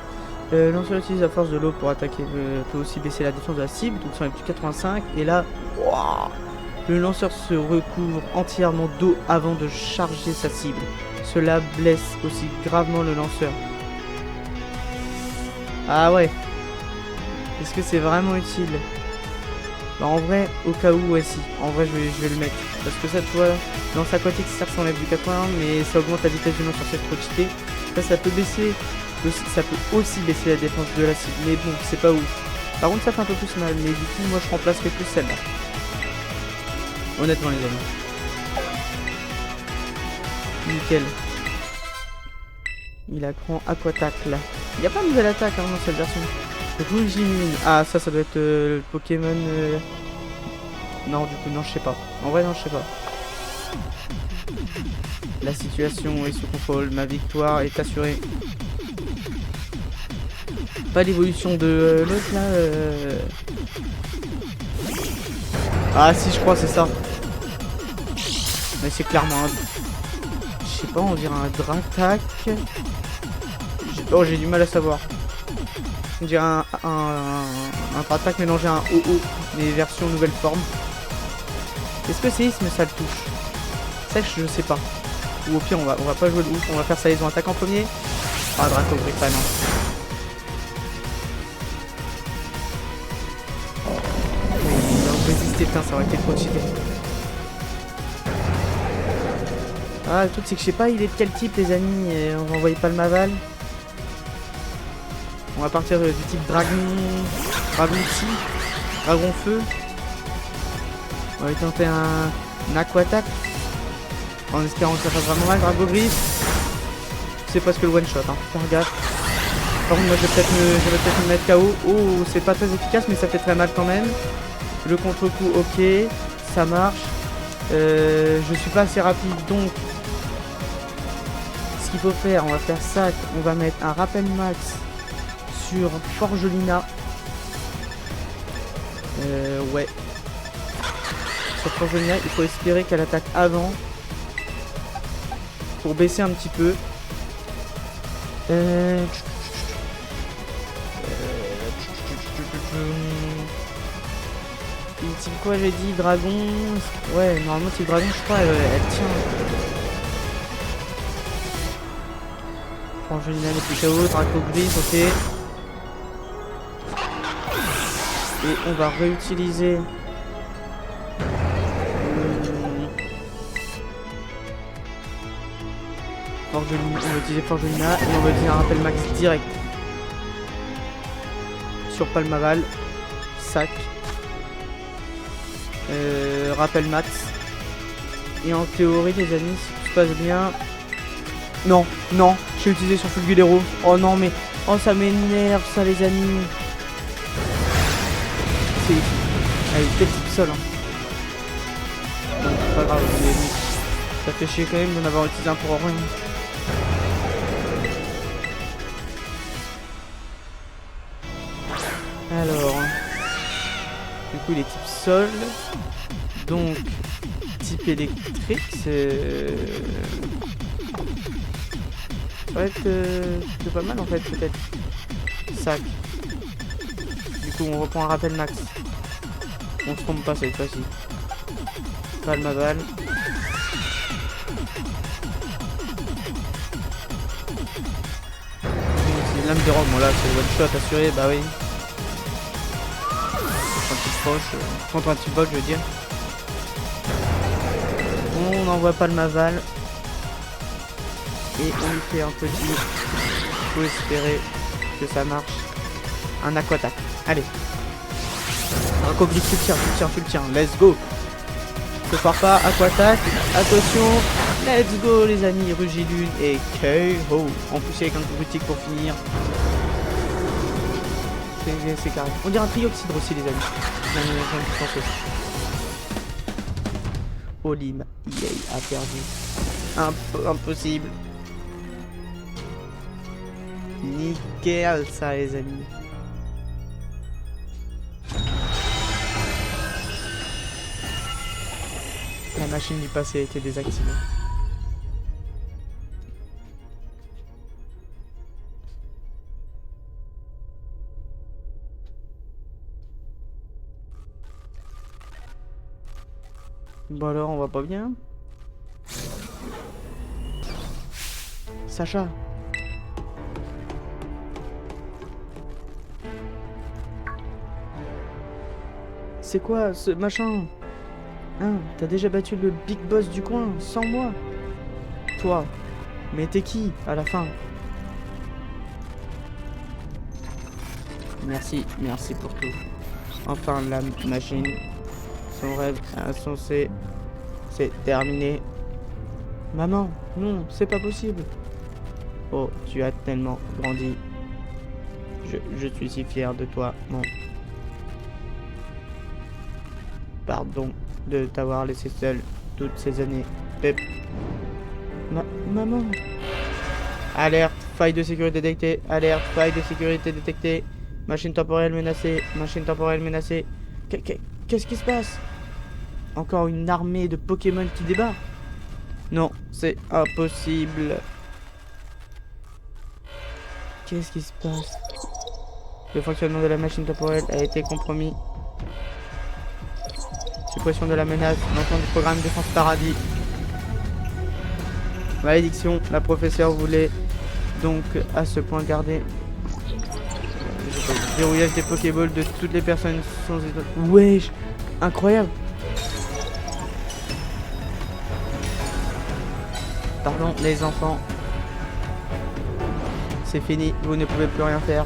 Lanceur utilise la force de l'eau pour attaquer, peut aussi baisser la défense de la cible, donc ça est plus 85, et là, wow, le lanceur se recouvre entièrement d'eau avant de charger sa cible. Cela blesse aussi gravement le lanceur. Ah ouais. Est-ce que c'est vraiment utile? Bah en vrai, au cas où, ouais si. En vrai, je vais le mettre. Parce que ça, tu vois, lance aquatique, ça enlève du 80, mais ça augmente la vitesse du lanceur cette quantité. Ça peut baisser, ça peut aussi baisser la défense de la cible, mais bon, c'est pas ouf. Par contre, ça fait un peu plus mal, mais du coup, moi, je remplacerai plus celle-là. Honnêtement, les amis. Nickel. Il apprend Aquataque, là. Il n'y a pas de nouvelle attaque, hein, dans cette version. Rougimine. Ah, ça doit être le Pokémon... Non, du coup, non, je sais pas. En vrai, non, je sais pas. La situation est sous contrôle, ma victoire est assurée. Pas l'évolution de l'autre là. Ah si je crois c'est ça. Mais c'est clairement un... Je sais pas, on dirait un Dratak. Oh j'ai du mal à savoir. On dirait un Dratak mélangé à un OO, mais version nouvelle forme. Est-ce que c'est Isme ça le touche? Sèche je sais pas. Ou au pire on va pas jouer de ouf, on va faire salaison attaque en premier. Ah Draco Griffin non. Il aurait résisté, putain ça aurait été trop cheaté. Ah le truc c'est que je sais pas il est de quel type les amis, et on va envoyer Palmaval. On va partir du type Dragon Psy, Dragon Feu. On va tenter un Aquataque. En espérant que ça fasse vraiment mal, Dragogriffe. C'est presque le one shot, hein. Faire gaffe. Par contre, moi je vais peut-être me mettre KO. Oh, c'est pas très efficace, mais ça fait très mal quand même. Le contre-coup, ok. Ça marche. Je suis pas assez rapide, donc. Ce qu'il faut faire, on va faire ça. On va mettre un rappel max sur Forgelina. Ouais. Sur Forgelina, il faut espérer qu'elle attaque avant. Pour baisser un petit peu. Type quoi j'ai dit? Dragon. Ouais, normalement type dragon je crois elle tient. Frangelina n'est plus KO, Draco Grise, ok. Et on va réutiliser. Forgelina, on va utiliser Forgelina et on va utiliser un rappel max direct sur Palmaval. Sac. Rappel max. Et en théorie, les amis, si tout se passe bien... Non, non, j'ai utilisé sur Fulgulero. Oh non, mais... Oh, ça m'énerve, ça, les amis. C'est... Allez, peut-être tout seul, hein. Bon, c'est pas grave, les amis. Ça fait chier quand même d'en avoir utilisé un pour rien. Alors... Du coup, il est type sol. Donc... Type électrique, c'est... Ça va être pas mal en fait, peut-être. Sac. Du coup, on reprend un rappel max. On se trompe pas cette fois-ci. Balle ma balle. C'est lame de robe, bon là c'est one shot assuré, bah oui. Contre un petit bot, je veux dire. On n'envoie pas le Maval. Et on lui fait un petit. Faut espérer que ça marche. Un aquattack. Allez. Un coblique, tu le tiens. Let's go. Je pars pas. Aquattack. Attention. Let's go les amis. Rugilune et KO. En plus avec un coup critique pour finir. C'est carré. On dirait un trioxydre aussi les amis. Olim, EA a perdu. Impossible. Nickel ça les amis. La machine du passé a été désactivée. Bon alors on va pas bien. Sacha. C'est quoi ce machin? Hein, t'as déjà battu le big boss du coin, sans moi. Toi. Mais t'es qui à la fin? Merci pour tout. Enfin la machine. Son rêve insensé, c'est terminé. Maman, non, c'est pas possible. Oh, tu as tellement grandi. Je suis si fier de toi, mon. Pardon de t'avoir laissé seul toutes ces années. Pep. Maman. Alerte, faille de sécurité détectée. Alerte, faille de sécurité détectée. Machine temporelle menacée. Machine temporelle menacée. Qu'est-ce qui se passe? Encore une armée de Pokémon qui débarque? Non, c'est impossible. Qu'est-ce qui se passe? Le fonctionnement de la machine temporelle a été compromis. Suppression de la menace, lancement du programme Défense Paradis. Malédiction, la professeure voulait donc à ce point garder verrouillage des Pokéballs de toutes les personnes sans étoile. Wesh, incroyable. Pardon les enfants. C'est fini, vous ne pouvez plus rien faire.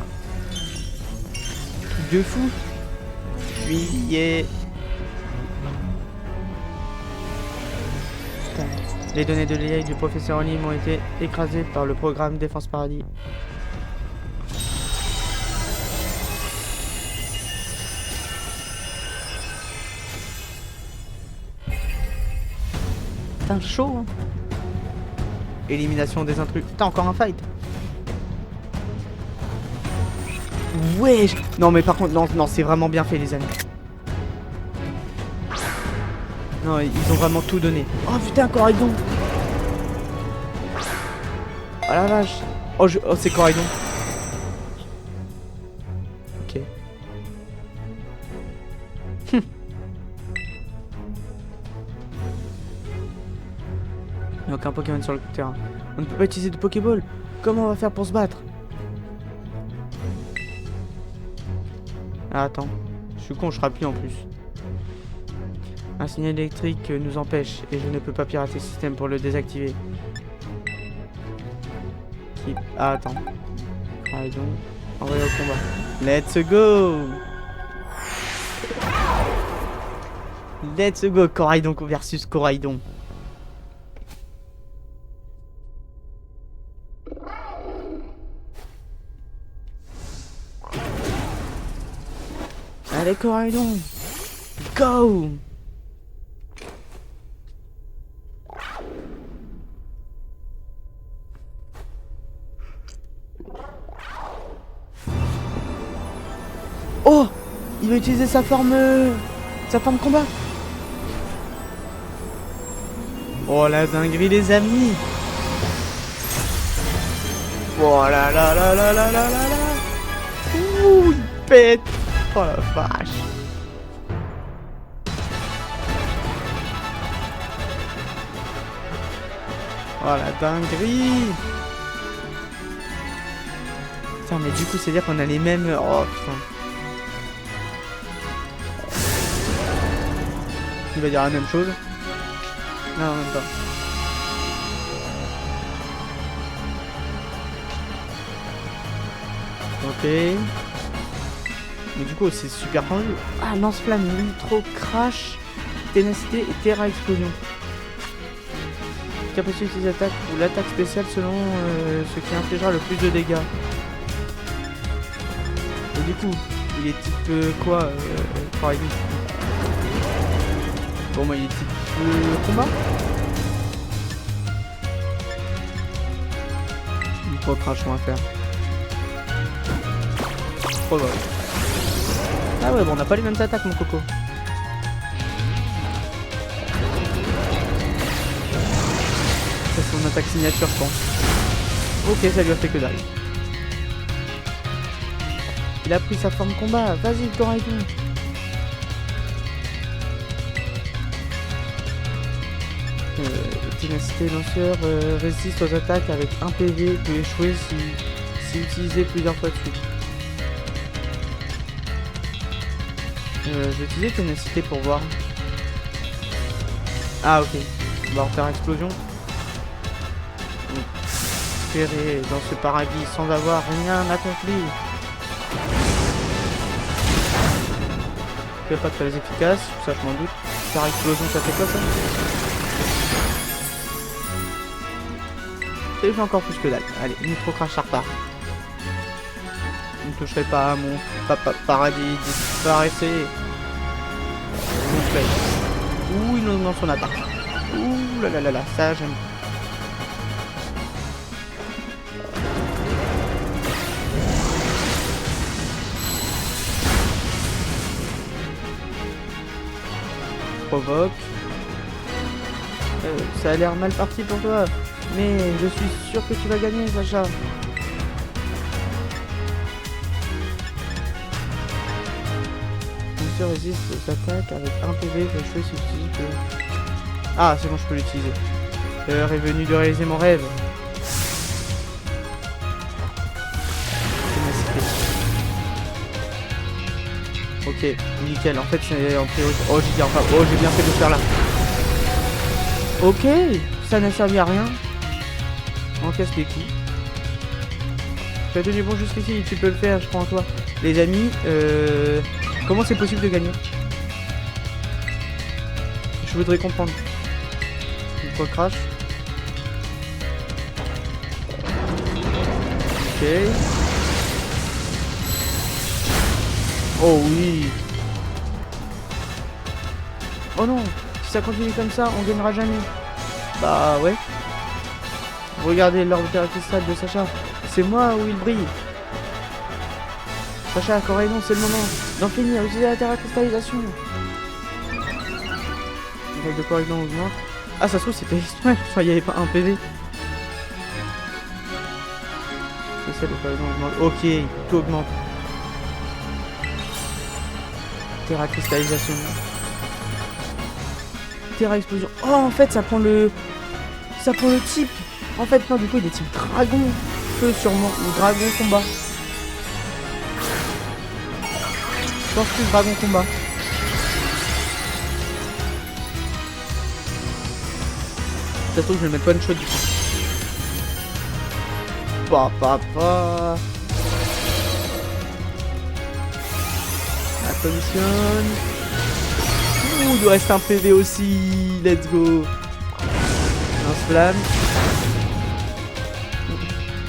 De fou. Fuyez. Les données de l'IA du professeur Olim ont été écrasées par le programme Défense Paradis. Putain, chaud hein. Élimination des intrus. Putain, encore un fight. Wesh. Non mais par contre, non, c'est vraiment bien fait les amis. Non, ils ont vraiment tout donné. Oh putain, Coraidon. Oh la vache. Oh, c'est Coraidon. Ok. Il n'y a aucun Pokémon sur le terrain. On ne peut pas utiliser de Pokéball. Comment on va faire pour se battre? Ah, attends. Je suis con, je rappuie en plus. Un signal électrique nous empêche et je ne peux pas pirater le système pour le désactiver. Ah, attends. Allez donc. Envoyé au combat. Let's go! Let's go, Coraidon versus Coraidon. Allez, Coraidon. Go! Oh! Il va utiliser sa forme combat. Oh la dinguerie les amis. Oh là là là là là là là là. Ouh, il pète. Oh la vache. Oh la dinguerie. Putain mais du coup c'est à dire qu'on a les mêmes... Oh putain. Il va dire la même chose. Non, même pas. Ok. Mais du coup, c'est super tendu. Ah, lance-flamme, nitro, crash, ténacité et terra explosion. Capacité d'utiliser l'attaque ou l'attaque spéciale selon ce qui infligera le plus de dégâts. Et du coup, il est type quoi par exemple. Bon, moi, il est type combat. Nitro, crash, on va faire. Oh, bah. Ah ouais, bon, on n'a pas les mêmes attaques, mon coco. Ça, c'est son attaque signature, je pense. Ok, ça lui a fait que dalle. Il a pris sa forme combat. Vas-y, Coraidon. Ténacité lanceur résiste aux attaques avec 1 PV, peut échouer si utilisé plusieurs fois de suite. Je vais utiliser ténacité pour voir. Ah ok, on va refaire explosion. Espérer dans ce paradis sans avoir rien accompli. Il n'y a pas très efficace, ça je m'en doute. Faire explosion, ça fait quoi ça? Et j'ai encore plus que dalle. Allez, nitro crash ça repart. Vous ne toucherez pas à mon paradis, disparaissez. Ouh, il nous lance son attaque. Ouh là là là là, ça j'aime. Provoque. Ça a l'air mal parti pour toi. Mais je suis sûr que tu vas gagner, Sacha. Monsieur résiste aux attaques avec 1 PV, je fais ceci. Ah, c'est bon, je peux l'utiliser. L'heure est venue de réaliser mon rêve. Ok, nickel. En fait, c'est en priorité. Oh, j'ai bien fait de faire là. Ok, ça n'a servi à rien. On casse les coups. Tu as tenu bon jusqu'ici, tu peux le faire, je crois en toi. Les amis, comment c'est possible de gagner? Je voudrais comprendre. Une crash. Ok. Oh oui. Oh non, si ça continue comme ça, on gagnera jamais. Bah ouais. Regardez l'orbe cristal de Sacha. C'est moi où il brille. Sacha, Coraidon, c'est le moment d'en finir. Utilisez la terra cristallisation. L'attaque de Coraidon augmente. Ah, ça se trouve, c'était exprès. Enfin, il n'y avait pas un PV. C'est ça, de Coraidon augmente. Ok, tout augmente. Terra cristallisation. Terra explosion. Oh, en fait, ça prend le type. En fait, non, du coup, il est type dragon. Feu, sûrement. Ou dragon combat. Je pense plus dragon combat. Ça se trouve, je vais mettre one shot du coup. Papa. Attention. il nous reste un PV aussi. Let's go. Lance-flamme.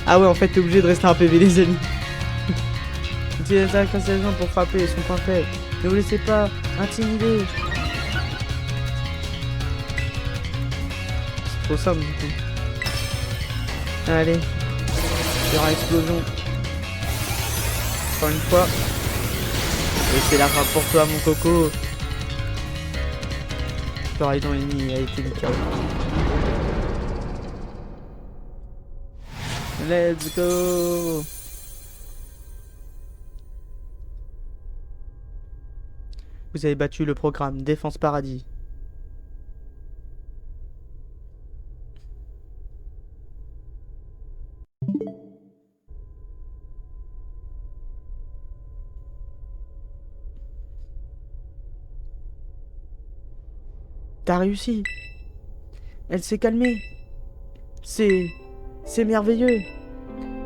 Ah ouais, en fait, t'es obligé de rester un PV, les amis. Utilisez la classe gens pour frapper son point faible. Ne vous laissez pas intimider. C'est trop simple, du coup. Allez. Il y aura explosion. Encore une fois. Et c'est la fin pour toi, mon coco. Pareil dans l'ennemi a été nickel. Let's go. Vous avez battu le programme Défense Paradis. T'as réussi. Elle s'est calmée. C'est merveilleux.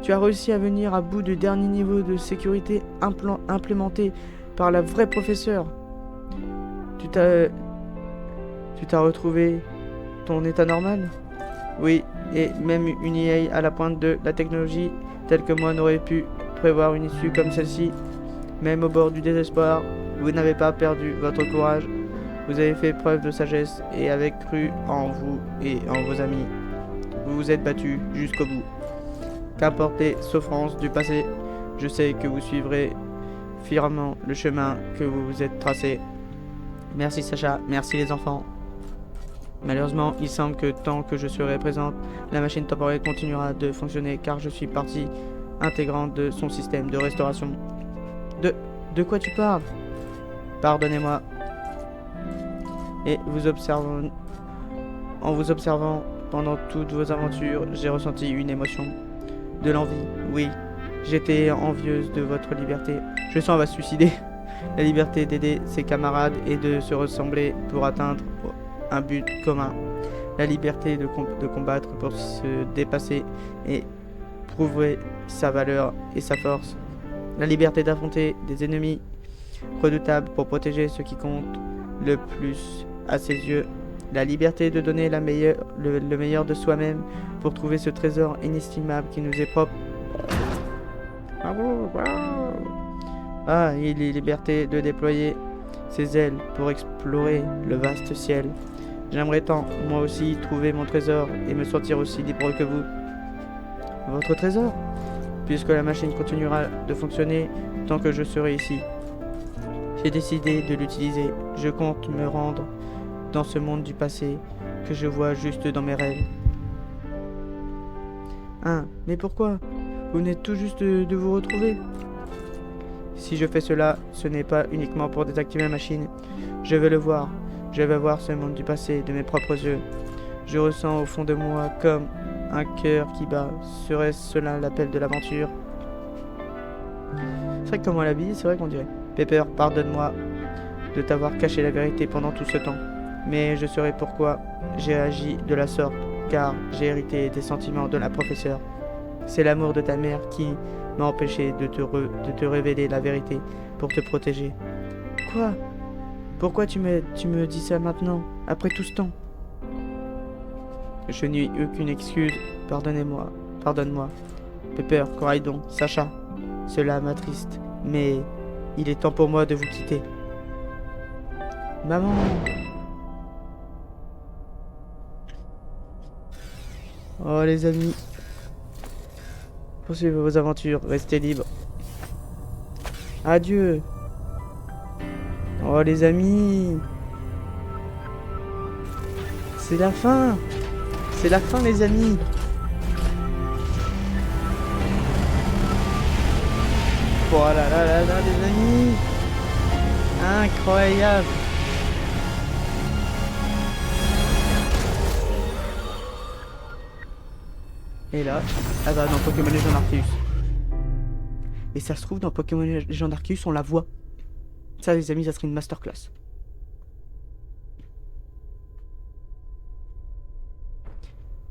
Tu as réussi à venir à bout du dernier niveau de sécurité implémenté par la vraie professeure. Tu t'as retrouvé ton état normal? Oui, et même une IA à la pointe de la technologie, telle que moi n'aurais pu prévoir une issue comme celle-ci. Même au bord du désespoir, vous n'avez pas perdu votre courage. Vous avez fait preuve de sagesse et avez cru en vous et en vos amis. Vous vous êtes battus jusqu'au bout. Qu'importe les souffrances du passé, je sais que vous suivrez fièrement le chemin que vous vous êtes tracé. Merci Sacha, merci les enfants. Malheureusement, il semble que tant que je serai présente, la machine temporelle continuera de fonctionner car je suis partie intégrante de son système de restauration. De quoi tu parles? Pardonnez-moi. Et en vous observant pendant toutes vos aventures, j'ai ressenti une émotion. De l'envie, oui. J'étais envieuse de votre liberté. Je sens, on va se suicider. La liberté d'aider ses camarades et de se ressembler pour atteindre un but commun. La liberté de combattre pour se dépasser et prouver sa valeur et sa force. La liberté d'affronter des ennemis redoutables pour protéger ce qui compte le plus à ses yeux. La liberté de donner le meilleur de soi-même pour trouver ce trésor inestimable qui nous est propre. Ah, et la liberté de déployer ses ailes pour explorer le vaste ciel. J'aimerais tant, moi aussi, trouver mon trésor et me sentir aussi libre que vous. Votre trésor? Puisque la machine continuera de fonctionner tant que je serai ici. J'ai décidé de l'utiliser. Je compte me rendre dans ce monde du passé que je vois juste dans mes rêves. Hein, mais pourquoi? Vous venez tout juste de vous retrouver. Si je fais cela, ce n'est pas uniquement pour désactiver la machine. Je veux le voir. Je veux voir ce monde du passé de mes propres yeux. Je ressens au fond de moi comme un cœur qui bat. Serait-ce cela l'appel de l'aventure? C'est vrai que comme on l'a dit, c'est vrai qu'on dirait. Pepper, pardonne-moi de t'avoir caché la vérité pendant tout ce temps. Mais je saurai pourquoi j'ai agi de la sorte, car j'ai hérité des sentiments de la professeure. C'est l'amour de ta mère qui m'a empêché de te révéler la vérité pour te protéger. Quoi? Pourquoi tu me dis ça maintenant, après tout ce temps? Je n'ai aucune excuse, pardonnez-moi, pardonne-moi. Pepper, Coraidon, Sacha, cela m'attriste, mais il est temps pour moi de vous quitter. Maman! Oh les amis, poursuivez vos aventures, restez libres. Adieu. Oh les amis, c'est la fin. C'est la fin les amis. Oh là là là là les amis, incroyable. Et là, ah bah dans Pokémon Legend Arceus. Et ça se trouve dans Pokémon Legend Arceus on la voit. Ça les amis, ça serait une masterclass.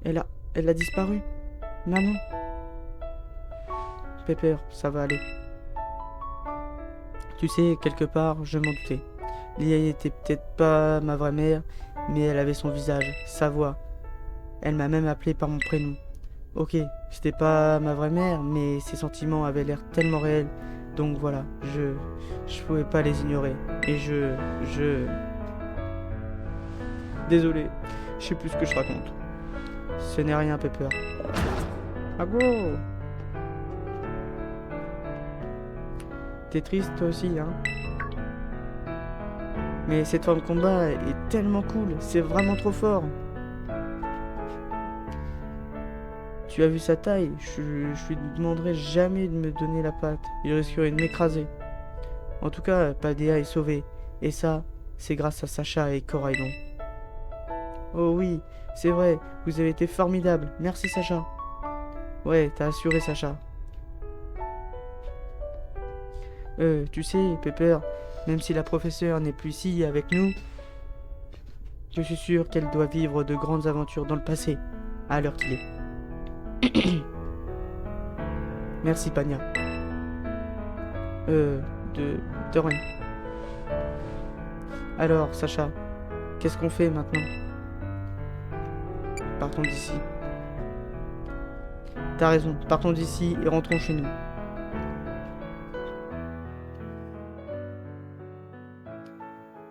Elle a disparu. Maman. Pepper, ça va aller. Tu sais, quelque part, je m'en doutais. Lia n'était peut-être pas ma vraie mère, mais elle avait son visage, sa voix. Elle m'a même appelé par mon prénom. Ok, c'était pas ma vraie mère, mais ses sentiments avaient l'air tellement réels. Donc voilà, je pouvais pas les ignorer. Et Désolé, je sais plus ce que je raconte. Ce n'est rien, Pepper. Ah bon? T'es triste toi aussi, hein? Mais cette forme de combat est tellement cool, c'est vraiment trop fort. Tu as vu sa taille? Je lui demanderai jamais de me donner la patte. Il risquerait de m'écraser. En tout cas, Paldea est sauvée. Et ça, c'est grâce à Sacha et Corailon. Oh oui, c'est vrai, vous avez été formidable. Merci Sacha. Ouais, t'as assuré Sacha. Tu sais, Pepper, même si la professeure n'est plus ici avec nous, je suis sûr qu'elle doit vivre de grandes aventures dans le passé, à l'heure qu'il est. Merci, Pania. De rien. Alors, Sacha, qu'est-ce qu'on fait maintenant? Partons d'ici. T'as raison, partons d'ici et rentrons chez nous.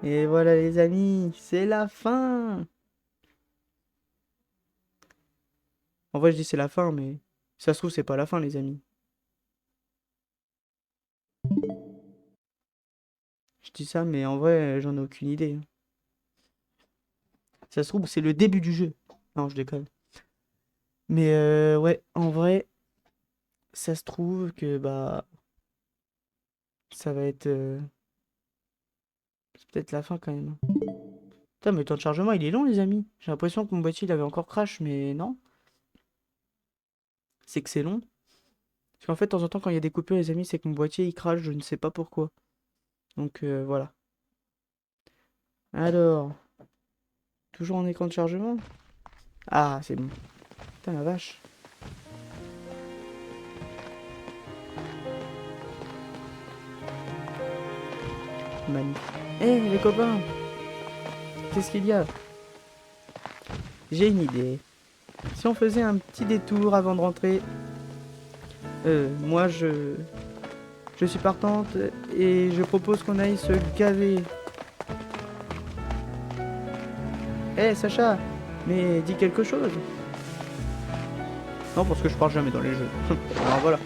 Et voilà les amis, c'est la fin. En vrai je dis c'est la fin, mais ça se trouve c'est pas la fin les amis. Je dis ça, mais en vrai j'en ai aucune idée. Ça se trouve c'est le début du jeu. Non, je déconne. Mais ouais, en vrai, ça se trouve que bah ça va être c'est peut-être la fin quand même. Putain, mais le temps de chargement il est long les amis. J'ai l'impression que mon boîtier il avait encore crash, mais non. C'est que c'est long. Parce qu'en fait, de temps en temps, quand il y a des coupures, les amis, c'est que mon boîtier il crache, je ne sais pas pourquoi. Donc voilà. Alors, toujours en écran de chargement? Ah, c'est bon. Putain, la vache. Magnifique. Eh, les copains! Qu'est-ce qu'il y a? J'ai une idée. Si on faisait un petit détour avant de rentrer... moi, je suis partante et je propose qu'on aille se gaver. Eh, Sacha! Mais dis quelque chose! Non, parce que je parle jamais dans les jeux. Alors voilà.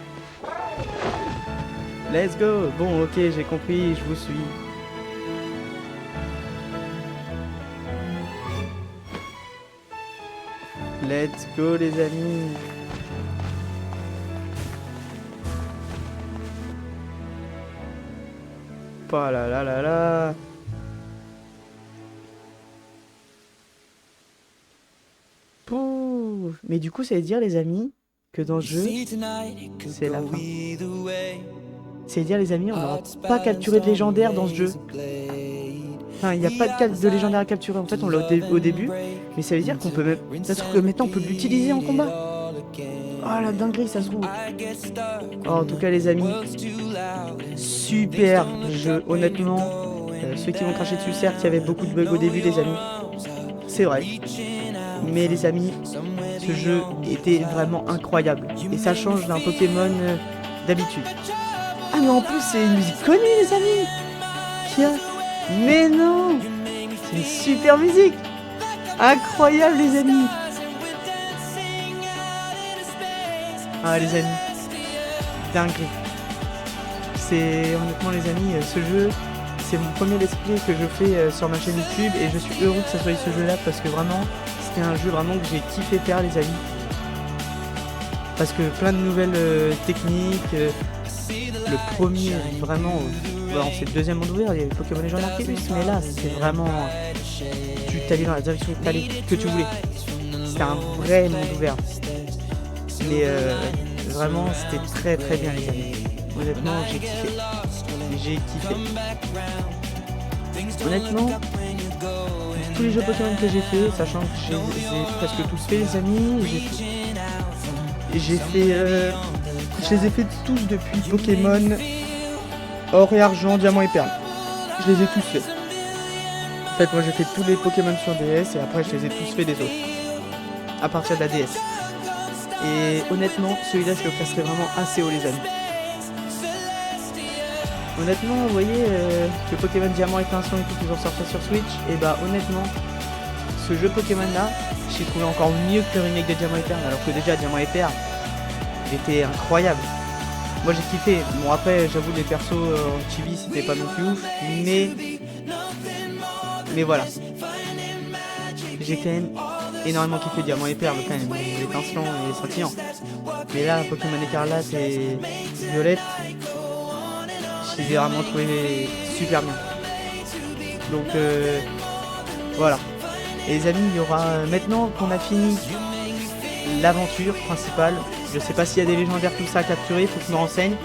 Let's go! Bon, ok, j'ai compris, je vous suis. Let's go, les amis! Pas là là là là! Pouh. Mais du coup, ça veut dire, les amis, que dans ce jeu, c'est la fin. C'est dire, les amis, on n'aura pas capturé de légendaire dans ce jeu. Enfin, il n'y a pas de légendaire à capturer. En fait, on l'a au début, mais ça veut dire qu'on peut même... Ça se trouve que maintenant, on peut l'utiliser en combat. Oh, la dinguerie, ça se trouve. Oh, en tout cas, les amis, super jeu. Honnêtement, ceux qui vont cracher dessus, certes, il y avait beaucoup de bugs au début, les amis. C'est vrai. Mais les amis, ce jeu était vraiment incroyable. Et ça change d'un Pokémon d'habitude. Ah mais en plus c'est une musique connue les amis. Qui a... Mais non, c'est une super musique. Incroyable les amis. Ah les amis, dinguerie. C'est honnêtement les amis, ce jeu, c'est mon premier let's play que je fais sur ma chaîne YouTube. Et je suis heureux que ça soit ce jeu là parce que vraiment... C'est un jeu vraiment que j'ai kiffé faire les amis. Parce que plein de nouvelles techniques. Le premier vraiment. Bon, c'est le deuxième monde ouvert, il y avait Pokémon Legends Arceus, mais là c'est vraiment. Tu t'allais dans la direction que tu voulais. C'était un vrai monde ouvert. Mais vraiment c'était très très bien les amis. Honnêtement j'ai kiffé. J'ai kiffé. Honnêtement. Tous les jeux Pokémon que j'ai fait, sachant que j'ai presque tous fait les amis, je les ai fait tous depuis Pokémon Or et Argent, Diamant et Perle. Je les ai tous faits. En fait, moi j'ai fait tous les Pokémon sur DS et après je les ai tous fait des autres. À partir de la DS. Et honnêtement, celui-là je le classerais vraiment assez haut, les amis. Honnêtement, vous voyez, le Pokémon Diamant Étincelant et tout qu'ils ont sorti sur Switch, et bah honnêtement, ce jeu Pokémon là, j'ai trouvé encore mieux que le remake de Diamant et Perle, alors que déjà Diamant et Perle, il était incroyable. Moi j'ai kiffé. Bon après, j'avoue les persos en chibi c'était pas non plus ouf, mais voilà. J'ai quand même énormément kiffé Diamant et Perle quand même, étincelant et scintillant. Mais là, Pokémon Écarlate et Violette, je les ai vraiment trouvé super bien. Donc voilà. Et les amis, il y aura maintenant qu'on a fini l'aventure principale. Je sais pas s'il y a des légendaires tout ça à capturer, il faut que je me renseigne.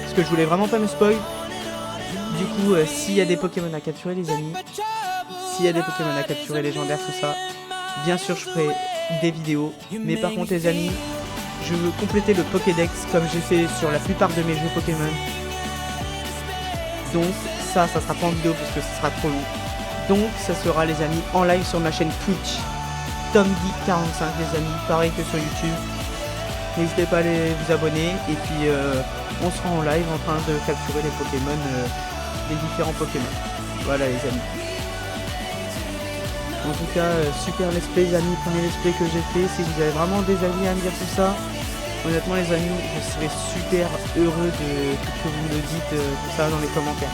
Parce que je voulais vraiment pas me spoil. Du coup, s'il y a des Pokémon à capturer, les amis, s'il y a des Pokémon à capturer légendaires, tout ça, bien sûr, je ferai des vidéos. Mais par contre, les amis, je veux compléter le Pokédex comme j'ai fait sur la plupart de mes jeux Pokémon. Donc, ça sera pas en vidéo parce que ce sera trop long. Donc, ça sera, les amis, en live sur ma chaîne Twitch. TomGeek45, les amis, pareil que sur YouTube. N'hésitez pas à vous abonner. Et puis, on sera en live en train de capturer les Pokémon, les différents Pokémon. Voilà, les amis. En tout cas, super let's play, les amis. Premier let's play que j'ai fait. Si vous avez vraiment des avis à me dire tout ça, honnêtement, les amis, je serais super heureux que vous me dites tout ça dans les commentaires.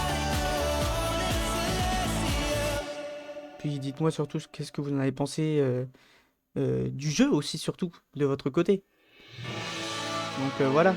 Puis dites-moi surtout qu'est-ce que vous en avez pensé du jeu aussi, surtout de votre côté. Donc voilà.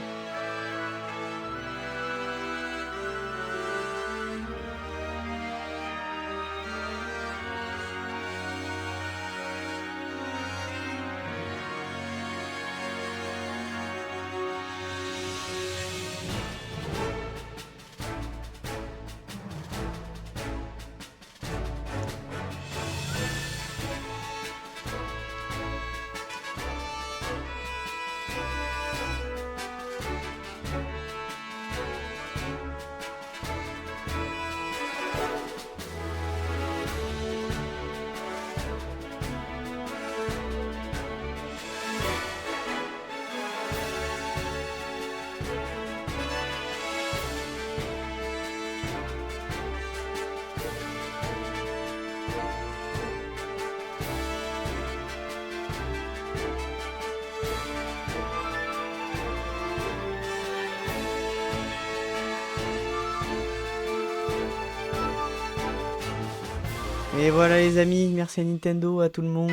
Et voilà les amis, merci à Nintendo, à tout le monde.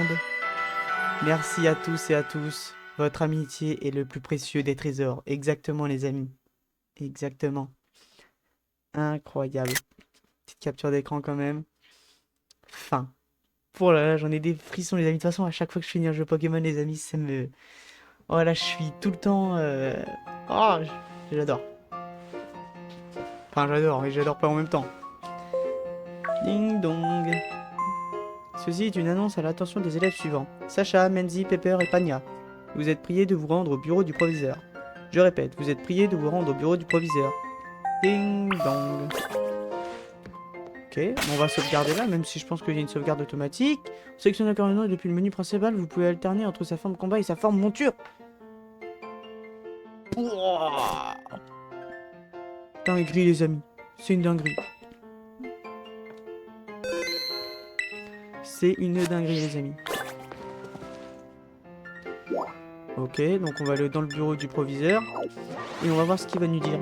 Merci à tous et à tous. Votre amitié est le plus précieux des trésors. Exactement les amis. Exactement. Incroyable. Petite capture d'écran quand même. Fin. Oh là là, j'en ai des frissons les amis. De toute façon, à chaque fois que je finis un jeu Pokémon les amis, ça me... Oh là, je suis tout le temps... Oh, j'adore. Enfin, j'adore, mais j'adore pas en même temps. Ding dong. Ceci est une annonce à l'attention des élèves suivants. Sacha, Menzi, Pepper et Pania. Vous êtes priés de vous rendre au bureau du proviseur. Je répète, vous êtes priés de vous rendre au bureau du proviseur. Ding dong. Ok, on va sauvegarder là, même si je pense qu'il y a une sauvegarde automatique. Sélectionnez encore un nom et depuis le menu principal, vous pouvez alterner entre sa forme combat et sa forme monture. Pouah. Dinguerie les amis, c'est une dinguerie. C'est une dinguerie les amis. Ok, donc on va aller dans le bureau du proviseur et on va voir ce qu'il va nous dire.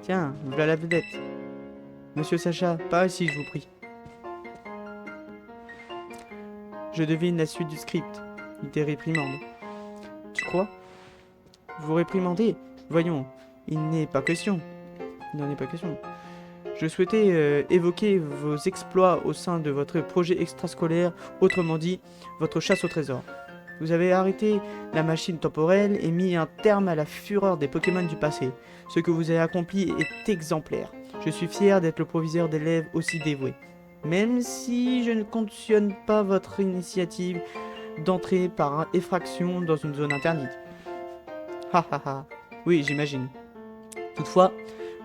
Tiens, voilà la vedette. Monsieur Sacha, par ici, je vous prie. Je devine la suite du script. Il te réprimande. Tu crois? Vous réprimandez? Voyons, il n'est pas question. Il n'en est pas question. Je souhaitais évoquer vos exploits au sein de votre projet extrascolaire, autrement dit, votre chasse au trésor. Vous avez arrêté la machine temporelle et mis un terme à la fureur des Pokémon du passé. Ce que vous avez accompli est exemplaire. Je suis fier d'être le proviseur d'élèves aussi dévoué. Même si je ne cautionne pas votre initiative d'entrer par effraction dans une zone interdite. Ha ha ha. Oui, j'imagine. Toutefois,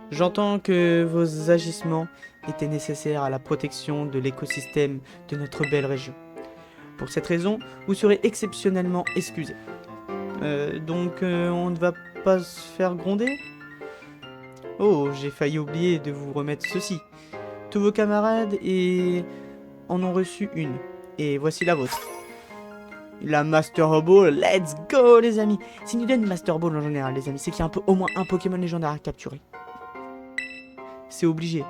j'entends que vos agissements étaient nécessaires à la protection de l'écosystème de notre belle région. Pour cette raison, vous serez exceptionnellement excusé. Donc, on ne va pas se faire gronder? Oh, j'ai failli oublier de vous remettre ceci. Tous vos camarades en ont reçu une. Et voici la vôtre. La Master Ball, let's go les amis. Si nous donne une Master Ball en général les amis, c'est qu'il y a au moins un Pokémon légendaire à capturer. C'est obligé.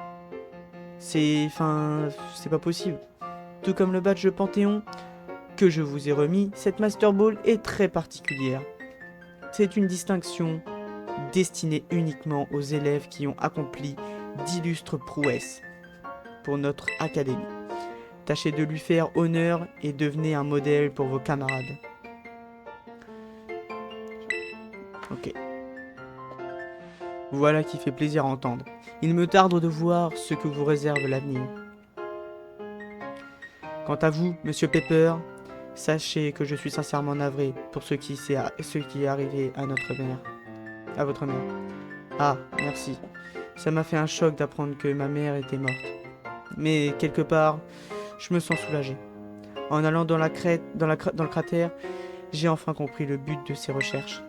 C'est pas possible. Tout comme le badge de Panthéon que je vous ai remis, cette Master Ball est très particulière. C'est une distinction destinée uniquement aux élèves qui ont accompli d'illustres prouesses pour notre académie. Tâchez de lui faire honneur et devenez un modèle pour vos camarades. Ok. Voilà qui fait plaisir à entendre. Il me tarde de voir ce que vous réserve l'avenir. Quant à vous, Monsieur Pepper, sachez que je suis sincèrement navré pour ce qui est arrivé à notre mère. À votre mère. Ah, merci. Ça m'a fait un choc d'apprendre que ma mère était morte. Mais quelque part, je me sens soulagé. En allant dans le cratère, j'ai enfin compris le but de ces recherches.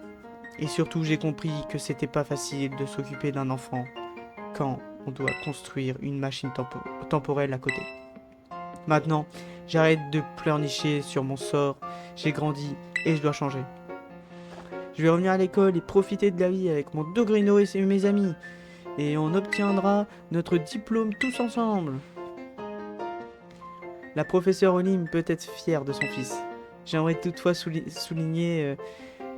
Et surtout, j'ai compris que c'était pas facile de s'occuper d'un enfant quand on doit construire une machine temporelle à côté. Maintenant, j'arrête de pleurnicher sur mon sort, j'ai grandi et je dois changer. Je vais revenir à l'école et profiter de la vie avec mon Dogrino et mes amis. Et on obtiendra notre diplôme tous ensemble. La professeure Olim peut être fière de son fils. J'aimerais toutefois souligner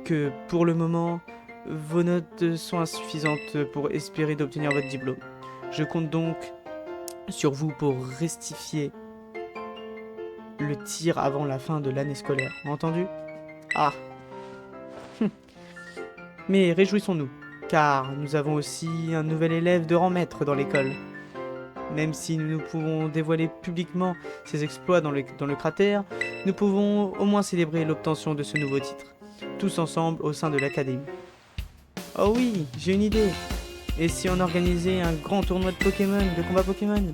que pour le moment, vos notes sont insuffisantes pour espérer d'obtenir votre diplôme. Je compte donc sur vous pour rectifier le tir avant la fin de l'année scolaire. Entendu? Ah. Mais réjouissons-nous, car nous avons aussi un nouvel élève de rang maître dans l'école. Même si nous pouvons dévoiler publiquement ses exploits dans le cratère, nous pouvons au moins célébrer l'obtention de ce nouveau titre, tous ensemble au sein de l'académie. Oh oui, j'ai une idée. Et si on organisait un grand tournoi de Pokémon, de combat Pokémon?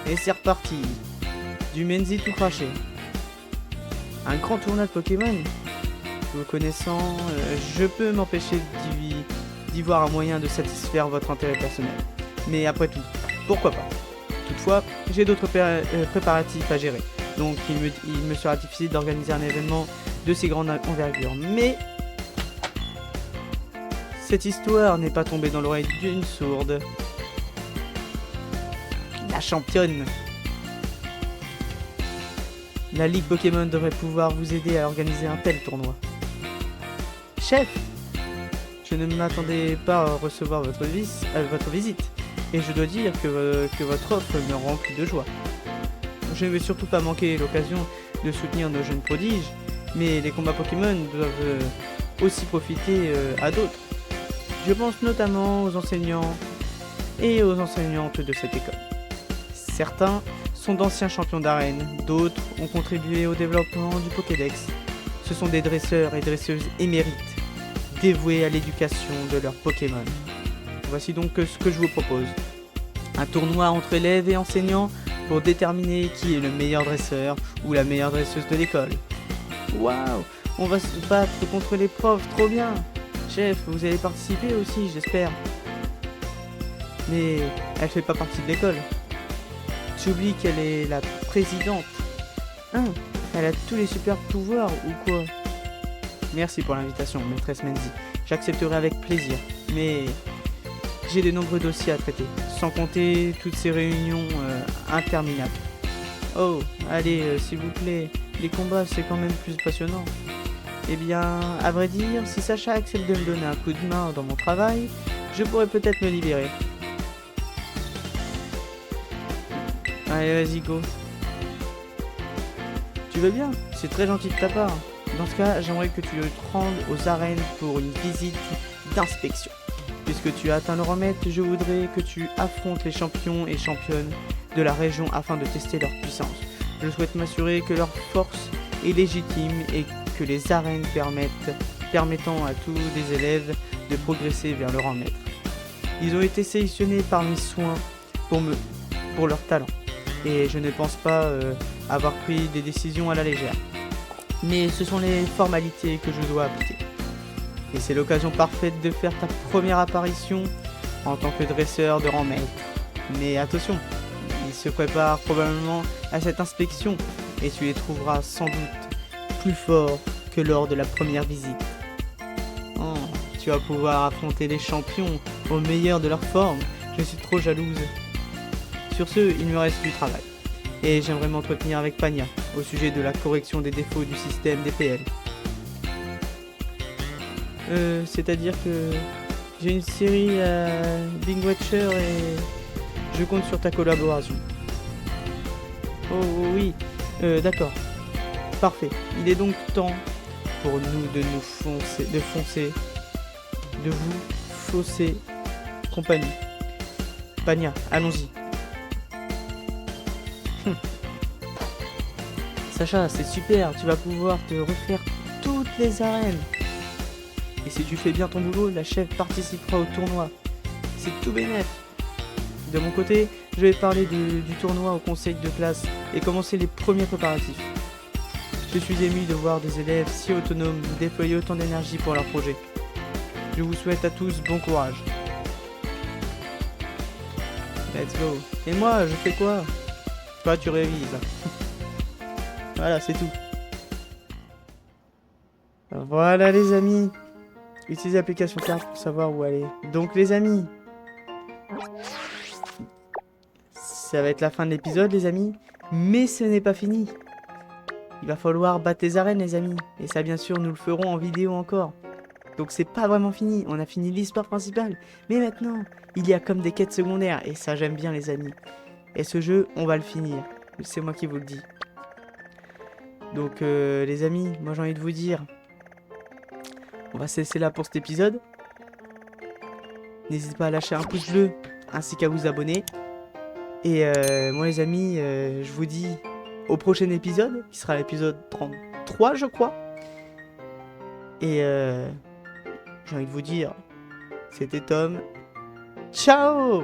Et c'est reparti. Du Menzi tout craché. Un grand tournoi de Pokémon? Vous connaissant, je peux m'empêcher d'y voir un moyen de satisfaire votre intérêt personnel. Mais après tout, pourquoi pas? Toutefois, j'ai d'autres préparatifs à gérer. Donc il me sera difficile d'organiser un événement de si grande envergure. Mais cette histoire n'est pas tombée dans l'oreille d'une sourde. La championne. La Ligue Pokémon devrait pouvoir vous aider à organiser un tel tournoi. Chef, je ne m'attendais pas à recevoir votre visite, et je dois dire que votre offre me remplit de joie. Je ne vais surtout pas manquer l'occasion de soutenir nos jeunes prodiges, mais les combats Pokémon doivent aussi profiter à d'autres. Je pense notamment aux enseignants et aux enseignantes de cette école. Certains sont d'anciens champions d'arène, d'autres ont contribué au développement du Pokédex. Ce sont des dresseurs et dresseuses émérites, dévoués à l'éducation de leurs Pokémon. Voici donc ce que je vous propose. Un tournoi entre élèves et enseignants pour déterminer qui est le meilleur dresseur ou la meilleure dresseuse de l'école. Waouh, on va se battre contre les profs, trop bien. Chef, vous allez participer aussi, j'espère. Mais elle fait pas partie de l'école. J'oublie qu'elle est la présidente. Hein, elle a tous les super pouvoirs ou quoi? Merci pour l'invitation, maîtresse Menzi. J'accepterai avec plaisir, mais j'ai de nombreux dossiers à traiter, sans compter toutes ces réunions interminables. Oh, allez, s'il vous plaît, les combats c'est quand même plus passionnant. Eh bien, à vrai dire, si Sacha accepte de me donner un coup de main dans mon travail, je pourrais peut-être me libérer. Allez, vas-y, go. Tu veux bien? C'est très gentil de ta part. Dans ce cas, j'aimerais que tu te rendes aux arènes pour une visite d'inspection. Puisque tu as atteint le remède, je voudrais que tu affrontes les champions et championnes de la région afin de tester leur puissance. Je souhaite m'assurer que leur force est légitime et que les arènes permettant à tous les élèves de progresser vers le rang maître. Ils ont été sélectionnés parmi soins pour leur talent, et je ne pense pas avoir pris des décisions à la légère. Mais ce sont les formalités que je dois appliquer. Et c'est l'occasion parfaite de faire ta première apparition en tant que dresseur de rang maître. Mais attention, ils se préparent probablement à cette inspection, et tu les trouveras sans doute plus forts que lors de la première visite. Oh, tu vas pouvoir affronter les champions au meilleur de leur forme. Je suis trop jalouse. Sur ce, il me reste du travail. Et j'aimerais m'entretenir avec Pania au sujet de la correction des défauts du système DPL. C'est-à-dire que j'ai une série à Bing Watcher et je compte sur ta collaboration. Oh oui, d'accord. Parfait. Il est donc temps pour nous de vous fausser compagnie. Pania, allons-y. Sacha, c'est super, tu vas pouvoir te refaire toutes les arènes. Et si tu fais bien ton boulot, la chef participera au tournoi. C'est tout bénef. De mon côté, je vais parler du tournoi au conseil de classe et commencer les premiers préparatifs. Je suis ému de voir des élèves si autonomes déployer autant d'énergie pour leur projet. Je vous souhaite à tous bon courage. Let's go. Et moi, je fais quoi? Toi, tu révises. Voilà, c'est tout. Voilà les amis. Utilisez l'application carte pour savoir où aller. Donc les amis, ça va être la fin de l'épisode les amis. Mais ce n'est pas fini. Il va falloir battre les arènes les amis. Et ça bien sûr nous le ferons en vidéo encore. Donc c'est pas vraiment fini. On a fini l'histoire principale. Mais maintenant, il y a comme des quêtes secondaires. Et ça j'aime bien les amis. Et ce jeu, on va le finir. C'est moi qui vous le dis. Donc les amis, moi j'ai envie de vous dire, on va se laisser là pour cet épisode. N'hésitez pas à lâcher un pouce bleu ainsi qu'à vous abonner. Et moi les amis, je vous dis au prochain épisode, qui sera l'épisode 33 je crois. Et j'ai envie de vous dire, c'était Tom. Ciao!